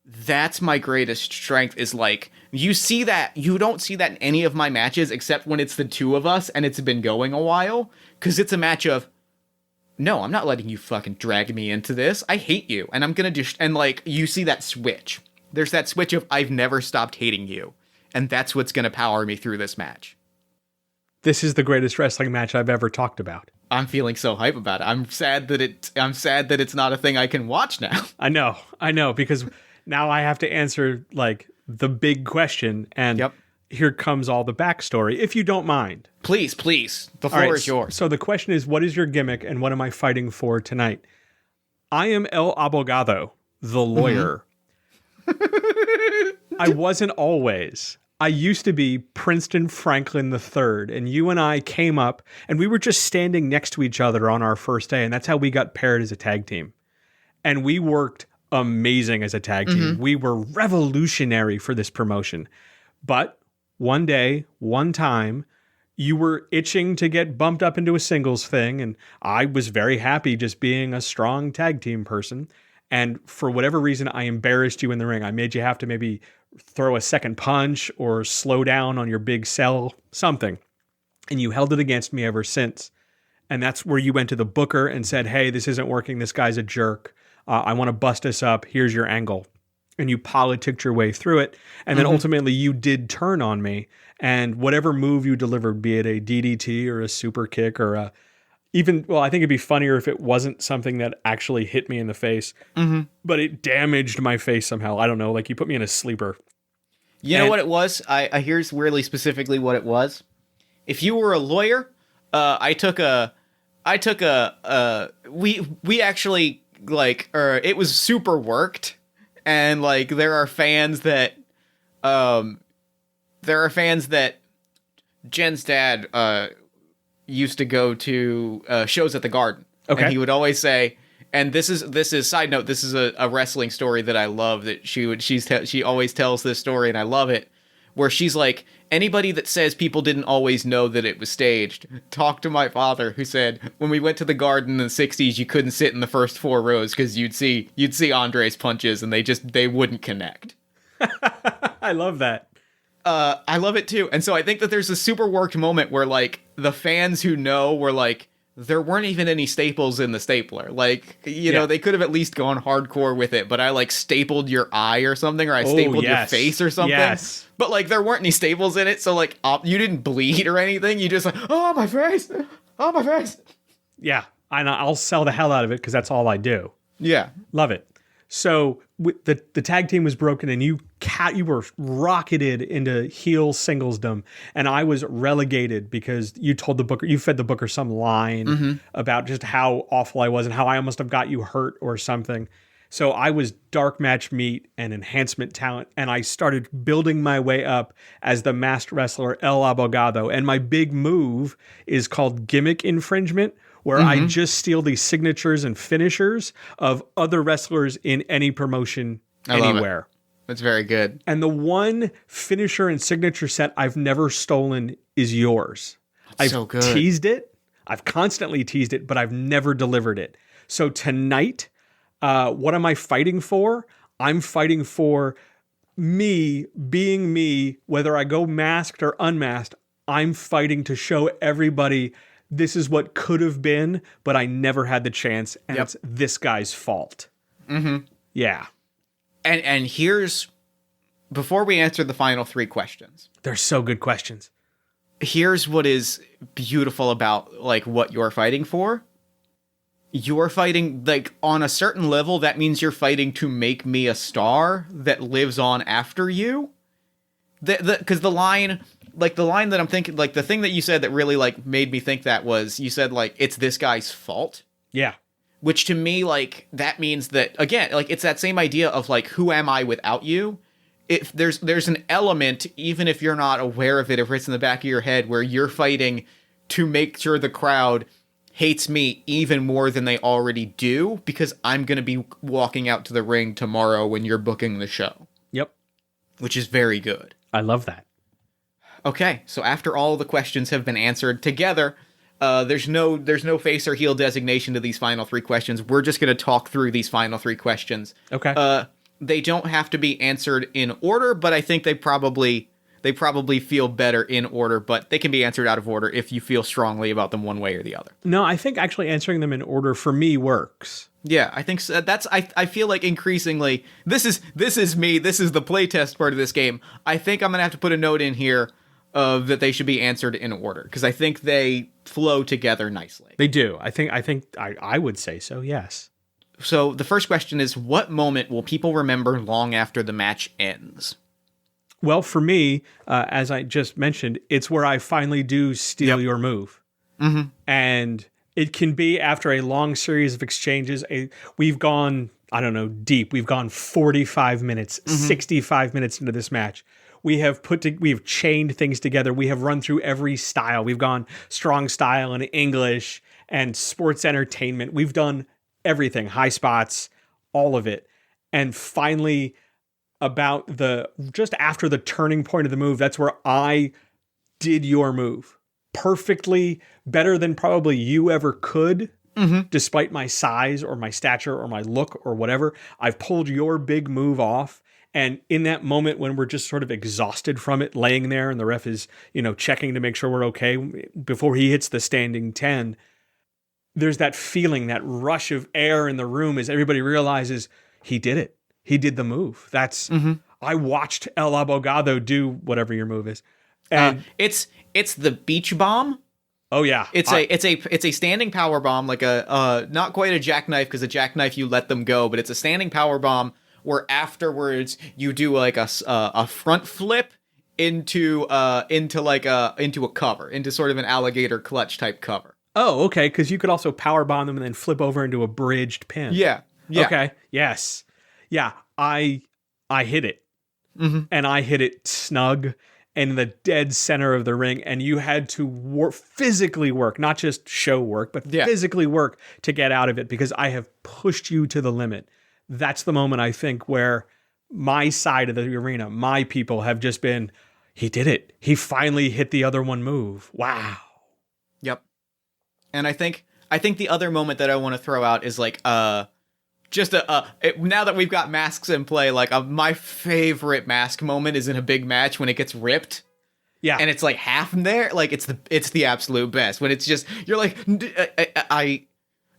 [SPEAKER 1] That's my greatest strength, is like, you see that, you don't see that in any of my matches except when it's the two of us and it's been going a while. Because it's a match of, no, I'm not letting you fucking drag me into this. I hate you. And I'm going to just, and like, you see that switch. There's that switch of, I've never stopped hating you. And that's what's going to power me through this match.
[SPEAKER 3] This is the greatest wrestling match I've ever talked about.
[SPEAKER 1] I'm feeling so hype about it. I'm sad that it's not a thing I can watch now.
[SPEAKER 3] I know, because now I have to answer like the big question, and
[SPEAKER 1] yep.
[SPEAKER 3] Here comes all the backstory, if you don't mind.
[SPEAKER 1] Please. The floor is yours.
[SPEAKER 3] So the question is, what is your gimmick and what am I fighting for tonight? I am El Abogado, the lawyer. I wasn't always. I used to be Princeton Franklin III, and you and I came up, and we were just standing next to each other on our first day, and that's how we got paired as a tag team. And we worked amazing as a tag team. We were revolutionary for this promotion. But one day, one time, you were itching to get bumped up into a singles thing, and I was very happy just being a strong tag team person. And for whatever reason, I embarrassed you in the ring. I made you have to maybe throw a second punch or slow down on your big sell, something. And you held it against me ever since. And that's where you went to the booker and said, hey, this isn't working. This guy's a jerk. I want to bust us up. Here's your angle. And you politicked your way through it. And then ultimately you did turn on me. And whatever move you delivered, be it a DDT or a super kick or I think it'd be funnier if it wasn't something that actually hit me in the face, but it damaged my face somehow. I don't know, like you put me in a sleeper.
[SPEAKER 1] You know what it was? I here's really specifically what it was. If you were a lawyer, we actually like, it was super worked. And like, there are fans that Jen's dad, used to go to shows at the Garden. Okay. And he would always say, and this is side note, this is a wrestling story that I love, that she always tells this story and I love it, where she's like, anybody that says people didn't always know that it was staged, talk to my father, who said when we went to the Garden in the 60s, you couldn't sit in the first 4 rows because you'd see Andre's punches and they wouldn't connect.
[SPEAKER 3] I love that.
[SPEAKER 1] I love it too. And so I think that there's a super worked moment where like the fans who know were like, there weren't even any staples in the stapler. Like, you know, they could have at least gone hardcore with it, but I like stapled your eye or something, or I stapled your face or something.
[SPEAKER 3] Yes.
[SPEAKER 1] But like there weren't any staples in it. So like you didn't bleed or anything. You just like, oh, my face. Oh, my face.
[SPEAKER 3] Yeah. I'll sell the hell out of it because that's all I do.
[SPEAKER 1] Yeah.
[SPEAKER 3] Love it. So the tag team was broken and you were rocketed into heel singlesdom, and I was relegated because you fed the booker some line about just how awful I was and how I almost have got you hurt or something. So I was dark match meat and enhancement talent, and I started building my way up as the masked wrestler El Abogado. And my big move is called gimmick infringement, where I just steal the signatures and finishers of other wrestlers in any promotion anywhere.
[SPEAKER 1] That's very good.
[SPEAKER 3] And the one finisher and signature set I've never stolen is yours. I've
[SPEAKER 1] so good.
[SPEAKER 3] teased it. I've constantly teased it, but I've never delivered it. So tonight, what am I fighting for? I'm fighting for me being me, whether I go masked or unmasked. I'm fighting to show everybody this is what could have been, but I never had the chance, and it's this guy's fault. Yeah.
[SPEAKER 1] And here's, before we answer the final 3 questions.
[SPEAKER 3] They're so good questions.
[SPEAKER 1] Here's what is beautiful about like what you're fighting for. You're fighting, like, on a certain level, that means you're fighting to make me a star that lives on after you. Because the line that I'm thinking, like, the thing that you said that really, like, made me think that was, you said, like, it's this guy's fault.
[SPEAKER 3] Yeah.
[SPEAKER 1] Which to me, like, that means that, again, like, it's that same idea of, like, who am I without you? If there's an element, even if you're not aware of it, if it's in the back of your head, where you're fighting to make sure the crowd hates me even more than they already do, because I'm going to be walking out to the ring tomorrow when you're booking the show.
[SPEAKER 3] Yep.
[SPEAKER 1] Which is very good.
[SPEAKER 3] I love that.
[SPEAKER 1] Okay, so after all the questions have been answered together, there's no face or heel designation to these final 3 questions. We're just going to talk through these final 3 questions.
[SPEAKER 3] Okay.
[SPEAKER 1] They don't have to be answered in order, but I think they probably feel better in order, but they can be answered out of order if you feel strongly about them one way or the other.
[SPEAKER 3] No, I think actually answering them in order for me works.
[SPEAKER 1] Yeah, I think so. I feel like increasingly, this is me, this is the playtest part of this game. I think I'm going to have to put a note in here of that they should be answered in order, because I think they flow together nicely.
[SPEAKER 3] They do. I would say so, yes.
[SPEAKER 1] So the first question is, what moment will people remember long after the match ends?
[SPEAKER 3] Well, for me, as I just mentioned, it's where I finally do steal your move. Mm-hmm. And it can be after a long series of exchanges. We've gone, I don't know, deep. We've gone 45 minutes, 65 minutes into this match. We have chained things together. We have run through every style. We've gone strong style and English and sports entertainment. We've done everything, high spots, all of it. And finally, just after the turning point of the move, that's where I did your move perfectly, better than probably you ever could, despite my size or my stature or my look or whatever. I've pulled your big move off. And in that moment when we're just sort of exhausted from it, laying there and the ref is, checking to make sure we're okay before he hits the standing 10, there's that feeling, that rush of air in the room as everybody realizes he did it. He did the move. That's I watched El Abogado do whatever your move is. And
[SPEAKER 1] it's the beach bomb.
[SPEAKER 3] Oh yeah.
[SPEAKER 1] It's a standing power bomb, like a not quite a jackknife, because a jackknife you let them go, but it's a standing power bomb where afterwards you do like a front flip into a cover, into sort of an alligator clutch type cover.
[SPEAKER 3] Oh, okay, because you could also power bomb them and then flip over into a bridged pin.
[SPEAKER 1] Yeah.
[SPEAKER 3] Okay. Yes. Yeah. I hit it. And I hit it snug in the dead center of the ring, and you had to physically work, not just show work, but physically work to get out of it, because I have pushed you to the limit. That's the moment, I think, where my side of the arena, my people, have just been, he did it. He finally hit the other one move. Wow.
[SPEAKER 1] Yep. And I think the other moment that I want to throw out is like now that we've got masks in play, like my favorite mask moment is in a big match when it gets ripped. Yeah. And it's like half in there. Like it's the absolute best when it's just, you're like,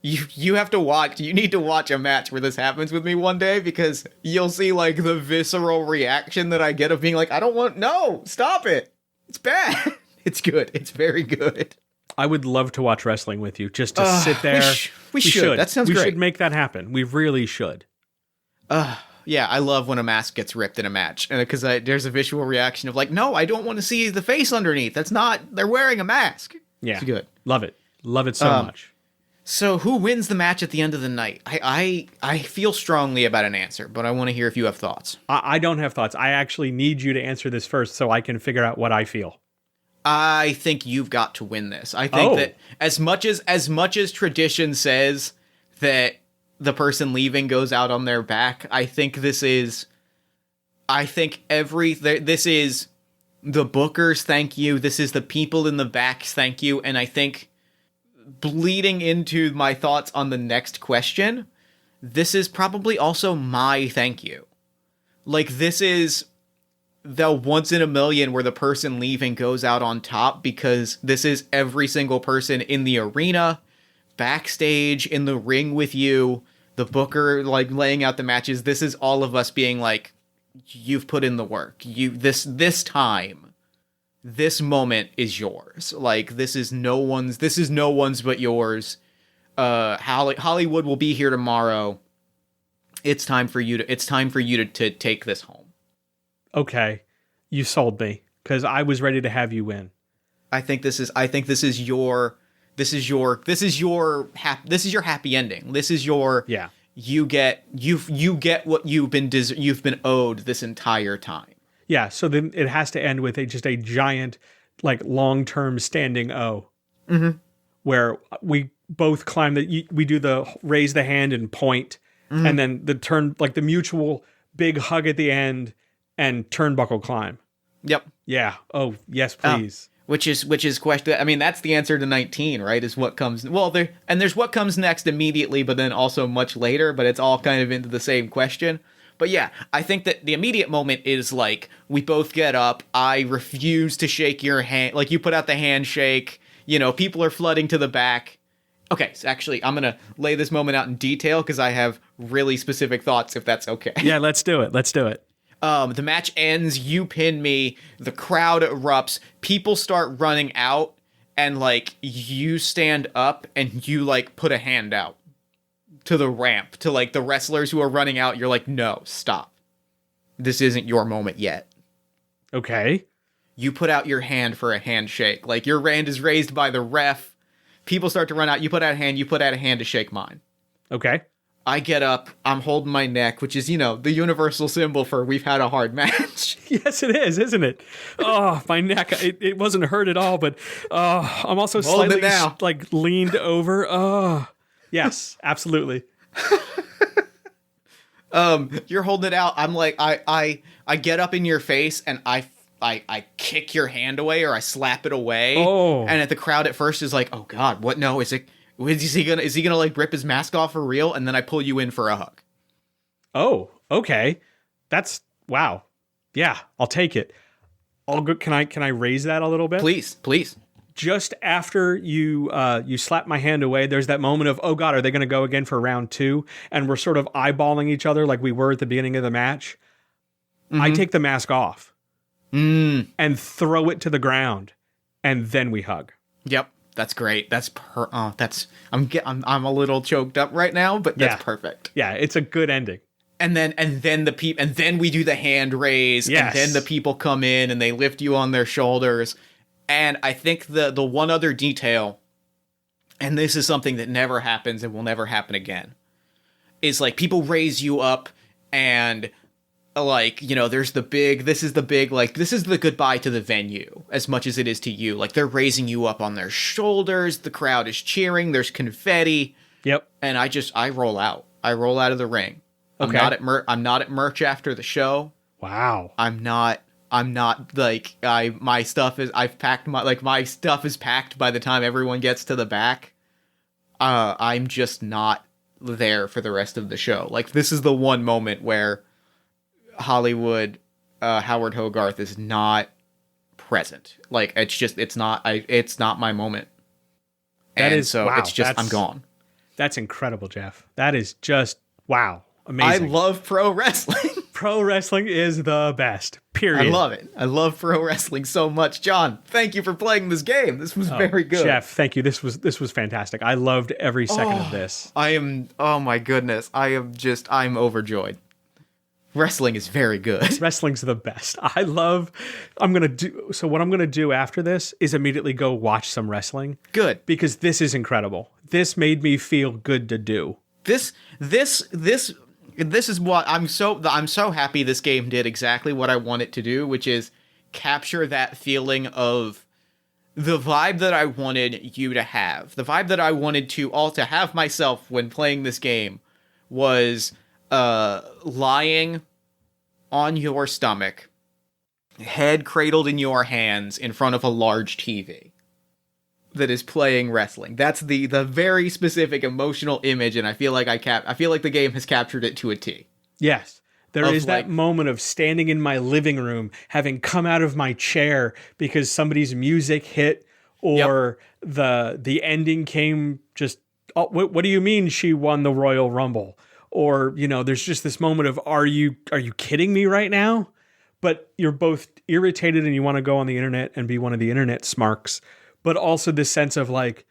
[SPEAKER 1] you have to watch, you need to watch a match where this happens with me one day, because you'll see like the visceral reaction that I get of being like, no, stop it. It's bad. It's good. It's very good.
[SPEAKER 3] I would love to watch wrestling with you, just to sit there.
[SPEAKER 1] We should. That sounds great.
[SPEAKER 3] We should make that happen. We really should.
[SPEAKER 1] Yeah, I love when a mask gets ripped in a match, because there's a visual reaction of like, no, I don't want to see the face underneath. They're wearing a mask.
[SPEAKER 3] Yeah.
[SPEAKER 1] It's good.
[SPEAKER 3] Love it. Love it so much.
[SPEAKER 1] So who wins the match at the end of the night? I feel strongly about an answer, but I want to hear if you have thoughts.
[SPEAKER 3] I don't have thoughts. I actually need you to answer this first so I can figure out what I feel.
[SPEAKER 1] I think you've got to win this. I think that as much as tradition says that the person leaving goes out on their back, I think this is the bookers thank you. This is the people in the backs thank you. And I think bleeding into my thoughts on the next question, this is probably also my thank you. Like, this is the once in a million where the person leaving goes out on top, because this is every single person in the arena, backstage, in the ring with you, the booker, like, laying out the matches. This is all of us being like, you've put in the work. This time, this moment is yours. Like, this is no one's but yours. Hollywood will be here tomorrow. It's time for you to take this home.
[SPEAKER 3] Okay, you sold me, because I was ready to have you win.
[SPEAKER 1] I think this is your happy ending. This is your you get what you've been owed this entire time.
[SPEAKER 3] Yeah, so then it has to end with just a giant, like, long-term standing O.
[SPEAKER 1] Mm-hmm.
[SPEAKER 3] Where we both climb we do the raise the hand and point,
[SPEAKER 1] mm-hmm.
[SPEAKER 3] and then the turn, like the mutual big hug at the end, and turnbuckle climb.
[SPEAKER 1] Yep.
[SPEAKER 3] Yeah. Oh, yes, please.
[SPEAKER 1] Which is question. I mean, that's the answer to 19, right? Is what comes. Well, there's what comes next immediately, but then also much later. But it's all kind of into the same question. But yeah, I think that the immediate moment is like, we both get up. I refuse to shake your hand. Like, you put out the handshake. You know, people are flooding to the back. Okay, so actually, I'm gonna lay this moment out in detail because I have really specific thoughts. If that's okay.
[SPEAKER 3] Yeah, let's do it.
[SPEAKER 1] The match ends, you pin me, the crowd erupts, people start running out, and, like, you stand up and you, like, put a hand out to the ramp, to, like, the wrestlers who are running out. You're like, no, stop. This isn't your moment yet.
[SPEAKER 3] Okay.
[SPEAKER 1] You put out your hand for a handshake. Like, your hand is raised by the ref. People start to run out. You put out a hand to shake mine.
[SPEAKER 3] Okay.
[SPEAKER 1] I get up, I'm holding my neck, which is, the universal symbol for we've had a hard match.
[SPEAKER 3] Yes, it is, isn't it? Oh, my neck, it wasn't hurt at all, but I'm also slightly like leaned over. Oh, yes, absolutely.
[SPEAKER 1] You're holding it out. I'm like, I get up in your face and I kick your hand away, or I slap it away.
[SPEAKER 3] Oh.
[SPEAKER 1] And the crowd at first is like, oh God, what? No, is he gonna like rip his mask off for real? And then I pull you in for a hug.
[SPEAKER 3] Oh, okay. That's wow. Yeah, I'll take it. I'll go. Can I raise that a little bit?
[SPEAKER 1] Please.
[SPEAKER 3] Just after you slap my hand away, there's that moment of, oh God, are they going to go again for round 2? And we're sort of eyeballing each other like we were at the beginning of the match. Mm-hmm. I take the mask off and throw it to the ground, and then we hug.
[SPEAKER 1] Yep. That's great. I'm a little choked up right now, but that's perfect.
[SPEAKER 3] Yeah, it's a good ending.
[SPEAKER 1] And then we do the hand raise,
[SPEAKER 3] yes.
[SPEAKER 1] And then the people come in and they lift you on their shoulders. And I think the one other detail, and this is something that never happens and will never happen again, is like people raise you up and like, this is the goodbye to the venue as much as it is to you. Like, they're raising you up on their shoulders. The crowd is cheering. There's confetti.
[SPEAKER 3] Yep.
[SPEAKER 1] And I roll out. I roll out of the ring.
[SPEAKER 3] Okay.
[SPEAKER 1] I'm not at merch after the show.
[SPEAKER 3] Wow.
[SPEAKER 1] I'm not like, my stuff is packed by the time everyone gets to the back. I'm just not there for the rest of the show. Like, this is the one moment where Hollywood, Howard Hogarth is not present. Like, it's not my moment. I'm gone.
[SPEAKER 3] That's incredible, Jeff. That is just, wow. Amazing.
[SPEAKER 1] I love pro wrestling.
[SPEAKER 3] Pro wrestling is the best. Period.
[SPEAKER 1] I love it. I love pro wrestling so much. John, thank you for playing this game. This was very good.
[SPEAKER 3] Jeff, thank you. This was fantastic. I loved every second of this.
[SPEAKER 1] Oh my goodness. I'm overjoyed. Wrestling is very good.
[SPEAKER 3] Wrestling's the best. So what I'm going to do after this is immediately go watch some wrestling.
[SPEAKER 1] Good.
[SPEAKER 3] Because this is incredible. This made me feel good to do.
[SPEAKER 1] This is what I'm so happy this game did exactly what I want it to do, which is capture that feeling of the vibe that I wanted you to have. The vibe that I wanted to have myself when playing this game was lying on your stomach, head cradled in your hands in front of a large TV that is playing wrestling. That's the very specific emotional image, and I feel like the game has captured it to a T.
[SPEAKER 3] Yes. There is that moment of standing in my living room, having come out of my chair because somebody's music hit, or the ending came just, oh, what do you mean she won the Royal Rumble? Or, there's just this moment of, are you kidding me right now? But you're both irritated and you want to go on the internet and be one of the internet smarks. But also this sense of like,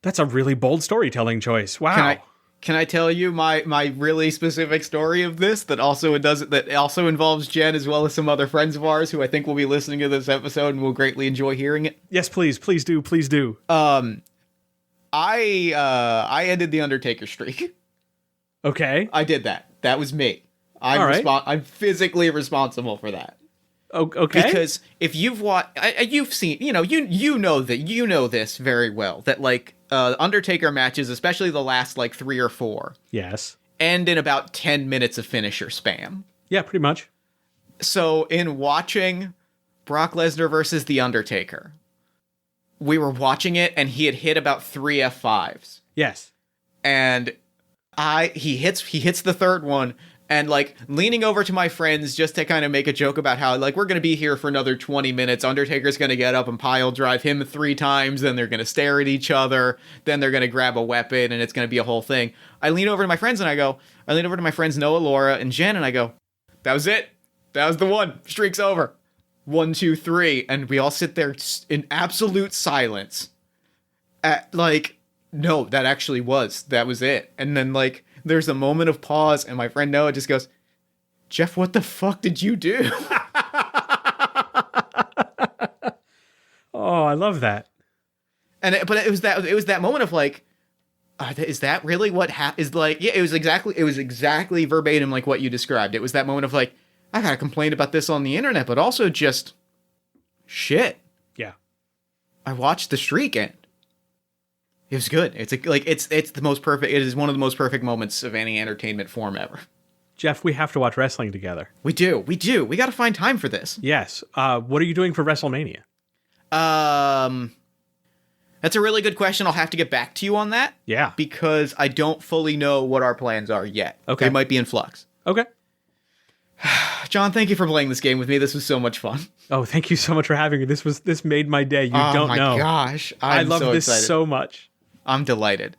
[SPEAKER 3] that's a really bold storytelling choice. Wow.
[SPEAKER 1] Can I tell you my really specific story of this that also involves Jen as well as some other friends of ours who I think will be listening to this episode and will greatly enjoy hearing it?
[SPEAKER 3] Yes, please do.
[SPEAKER 1] I ended the Undertaker streak.
[SPEAKER 3] Okay.
[SPEAKER 1] I did that. That was me. I'm physically responsible for that.
[SPEAKER 3] Okay.
[SPEAKER 1] Because if you've watched, you've seen, you know this very well, that like Undertaker matches, especially the last like 3 or 4,
[SPEAKER 3] yes,
[SPEAKER 1] end in about 10 minutes of finisher spam.
[SPEAKER 3] Yeah, pretty much.
[SPEAKER 1] So in watching Brock Lesnar versus The Undertaker, we were watching it and he had hit about 3 F5s.
[SPEAKER 3] Yes.
[SPEAKER 1] And he hits the third one, and like leaning over to my friends just to kind of make a joke about how like we're going to be here for another 20 minutes. Undertaker's going to get up and pile drive him 3 times, then they're going to stare at each other, then they're going to grab a weapon, and it's going to be a whole thing. I lean over to my friends Noah, Laura, and Jen, and I go, that was it. That was the one. Streak's over. 1, 2, 3. And we all sit there in absolute silence. No, that was it. And then like, there's a moment of pause, and my friend Noah just goes, Jeff, what the fuck did you do?
[SPEAKER 3] Oh, I love that.
[SPEAKER 1] But it was that moment of like, is that really what happened? It was exactly verbatim like what you described. It was that moment of like, I gotta complain about this on the internet, but also just shit.
[SPEAKER 3] Yeah.
[SPEAKER 1] I watched the streak end. It was good. It's the most perfect. It is one of the most perfect moments of any entertainment form ever.
[SPEAKER 3] Jeff, we have to watch wrestling together.
[SPEAKER 1] We do. We got to find time for this.
[SPEAKER 3] Yes. What are you doing for WrestleMania?
[SPEAKER 1] That's a really good question. I'll have to get back to you on that.
[SPEAKER 3] Yeah.
[SPEAKER 1] Because I don't fully know what our plans are yet.
[SPEAKER 3] Okay.
[SPEAKER 1] They might be in flux.
[SPEAKER 3] Okay.
[SPEAKER 1] John, thank you for playing this game with me. This was so much fun.
[SPEAKER 3] Oh, thank you so much for having me. This made my day. You don't know.
[SPEAKER 1] Oh my gosh.
[SPEAKER 3] I love
[SPEAKER 1] so
[SPEAKER 3] this
[SPEAKER 1] excited.
[SPEAKER 3] so much.
[SPEAKER 1] I'm delighted.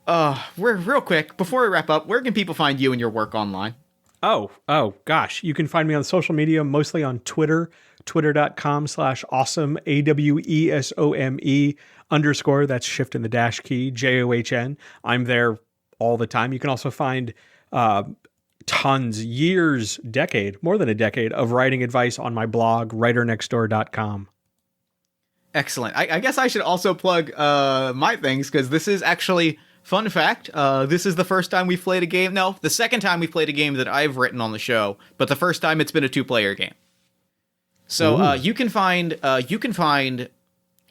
[SPEAKER 1] We're real quick, before we wrap up, where can people find you and your work online?
[SPEAKER 3] Oh, gosh. You can find me on social media, mostly on Twitter, twitter.com/awesome, AWESOME_ that's shift in the dash key, JOHN. I'm there all the time. You can also find tons, years, more than a decade of writing advice on my blog, writernextdoor.com.
[SPEAKER 1] Excellent. I guess I should also plug my things, because this is actually, fun fact, this is the first time we've played a game. No, the second time we've played a game that I've written on the show, but the first time it's been a 2-player game. So you can find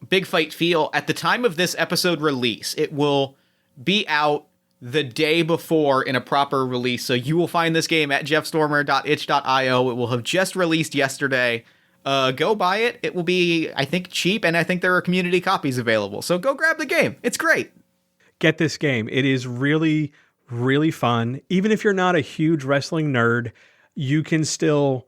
[SPEAKER 1] Big Fight Feel at the time of this episode release. It will be out the day before in a proper release, so you will find this game at jeffstormer.itch.io. It will have just released yesterday. Go buy it. It will be, I think, cheap, and I think there are community copies available. So go grab the game. It's great.
[SPEAKER 3] Get this game. It is really, really fun. Even if you're not a huge wrestling nerd, you can still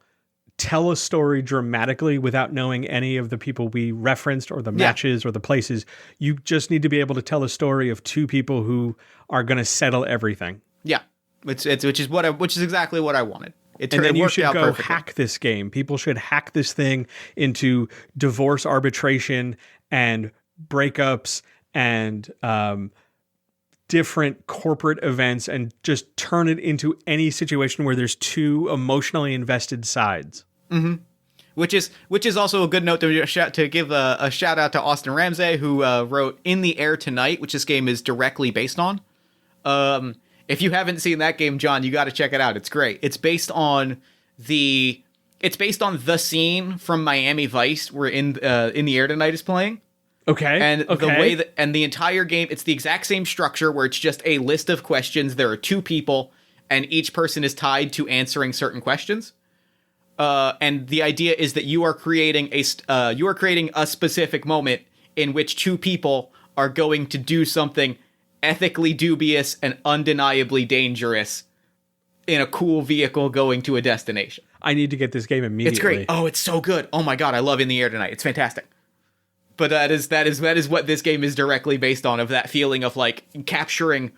[SPEAKER 3] tell a story dramatically without knowing any of the people we referenced or the matches or the places. You just need to be able to tell a story of 2 people who are going to settle everything.
[SPEAKER 1] Yeah, which is exactly what I wanted.
[SPEAKER 3] And then you should go hack this game. People should hack this thing into divorce arbitration and breakups and different corporate events and just turn it into any situation where there's two emotionally invested sides.
[SPEAKER 1] Which is also a good note to give a shout out to Austin Ramsey, who wrote In the Air Tonight, which this game is directly based on. If you haven't seen that game, John, you got to check it out. It's great. It's based on the scene from Miami Vice where In the Air Tonight is playing.
[SPEAKER 3] Okay.
[SPEAKER 1] And the way that, and the entire game, it's the exact same structure where it's just a list of questions. There are two people, and each person is tied to answering certain questions. And the idea is that you are creating a specific moment in which two people are going to do something ethically dubious and undeniably dangerous in a cool vehicle going to a destination.
[SPEAKER 3] I need to get this game immediately.
[SPEAKER 1] It's great. Oh, it's so good. Oh my God, I love In the Air Tonight. It's fantastic. But that is what this game is directly based on, of that feeling of like capturing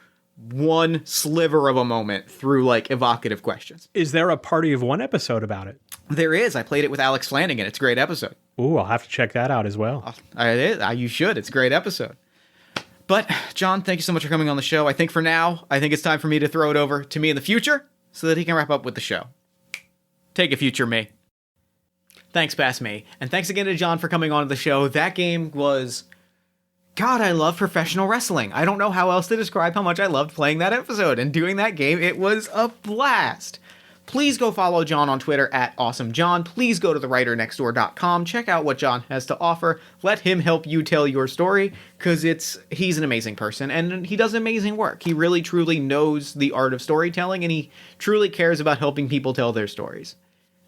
[SPEAKER 1] one sliver of a moment through like evocative questions.
[SPEAKER 3] Is there a Party of One episode about it?
[SPEAKER 1] There is. I played it with Alex Flanagan. It's a great episode.
[SPEAKER 3] Ooh, I'll have to check that out as well.
[SPEAKER 1] You should. It's a great episode. But, John, thank you so much for coming on the show. I think for now, it's time for me to throw it over to me in the future so that he can wrap up with the show. Take it, future me. Thanks, past me. And thanks again to John for coming on to the show. That game was... God, I love professional wrestling. I don't know how else to describe how much I loved playing that episode and doing that game. It was a blast. Please go follow John on Twitter at AwesomeJohn. Please go to thewriternextdoor.com. Check out what John has to offer. Let him help you tell your story, because he's an amazing person and he does amazing work. He really, truly knows the art of storytelling, and he truly cares about helping people tell their stories.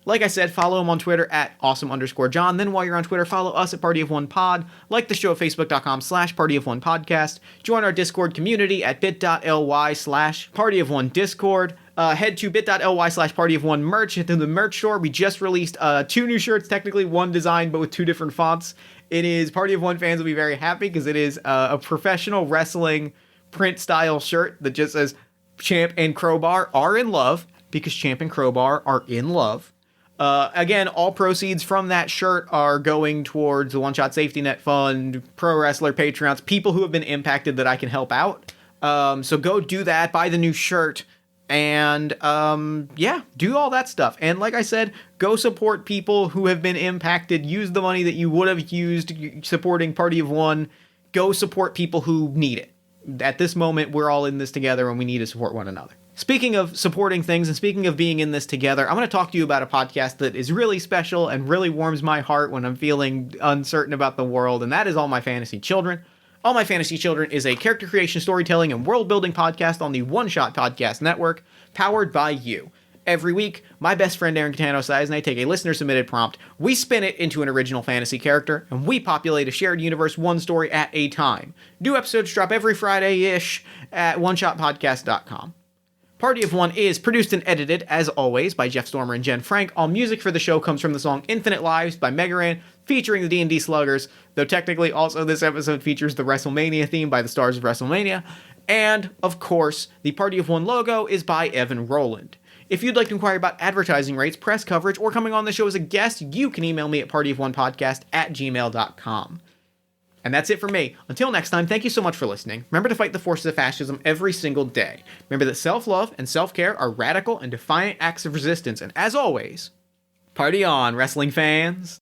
[SPEAKER 1] Like I said, follow him on Twitter at awesome_John. Then while you're on Twitter, follow us at Party of One Pod. Like the show at facebook.com/Party of One Podcast. Join our Discord community at bit.ly/Party of One Discord. Head to bit.ly/Party of One merch. Hit the merch store. We just released 2 new shirts, technically one design, but with 2 different fonts. It is Party of One fans will be very happy because it is a professional wrestling print style shirt that just says Champ and Crowbar are in love, because Champ and Crowbar are in love. Again, all proceeds from that shirt are going towards the One Shot Safety Net Fund, pro wrestler Patreons, people who have been impacted that I can help out. So go do that, buy the new shirt, and do all that stuff. And like I said, go support people who have been impacted. Use the money that you would have used supporting Party of One. Go support people who need it. At this moment, we're all in this together, and we need to support one another. Speaking of supporting things and speaking of being in this together, I'm going to talk to you about a podcast that is really special and really warms my heart when I'm feeling uncertain about the world, and that is All My Fantasy Children. All My Fantasy Children is a character creation, storytelling, and world-building podcast on the One Shot Podcast Network, powered by you. Every week, my best friend Aaron Catano Size and I take a listener-submitted prompt, we spin it into an original fantasy character, and we populate a shared universe one story at a time. New episodes drop every Friday-ish at oneshotpodcast.com. Party of One is produced and edited, as always, by Jeff Stormer and Jen Frank. All music for the show comes from the song Infinite Lives by Megaran, featuring the D&D Sluggers, though technically also this episode features the WrestleMania theme by the Stars of WrestleMania. And, of course, the Party of One logo is by Evan Rowland. If you'd like to inquire about advertising rates, press coverage, or coming on the show as a guest, you can email me at partyofonepodcast@gmail.com. And that's it for me. Until next time, thank you so much for listening. Remember to fight the forces of fascism every single day. Remember that self-love and self-care are radical and defiant acts of resistance. And as always, party on, wrestling fans.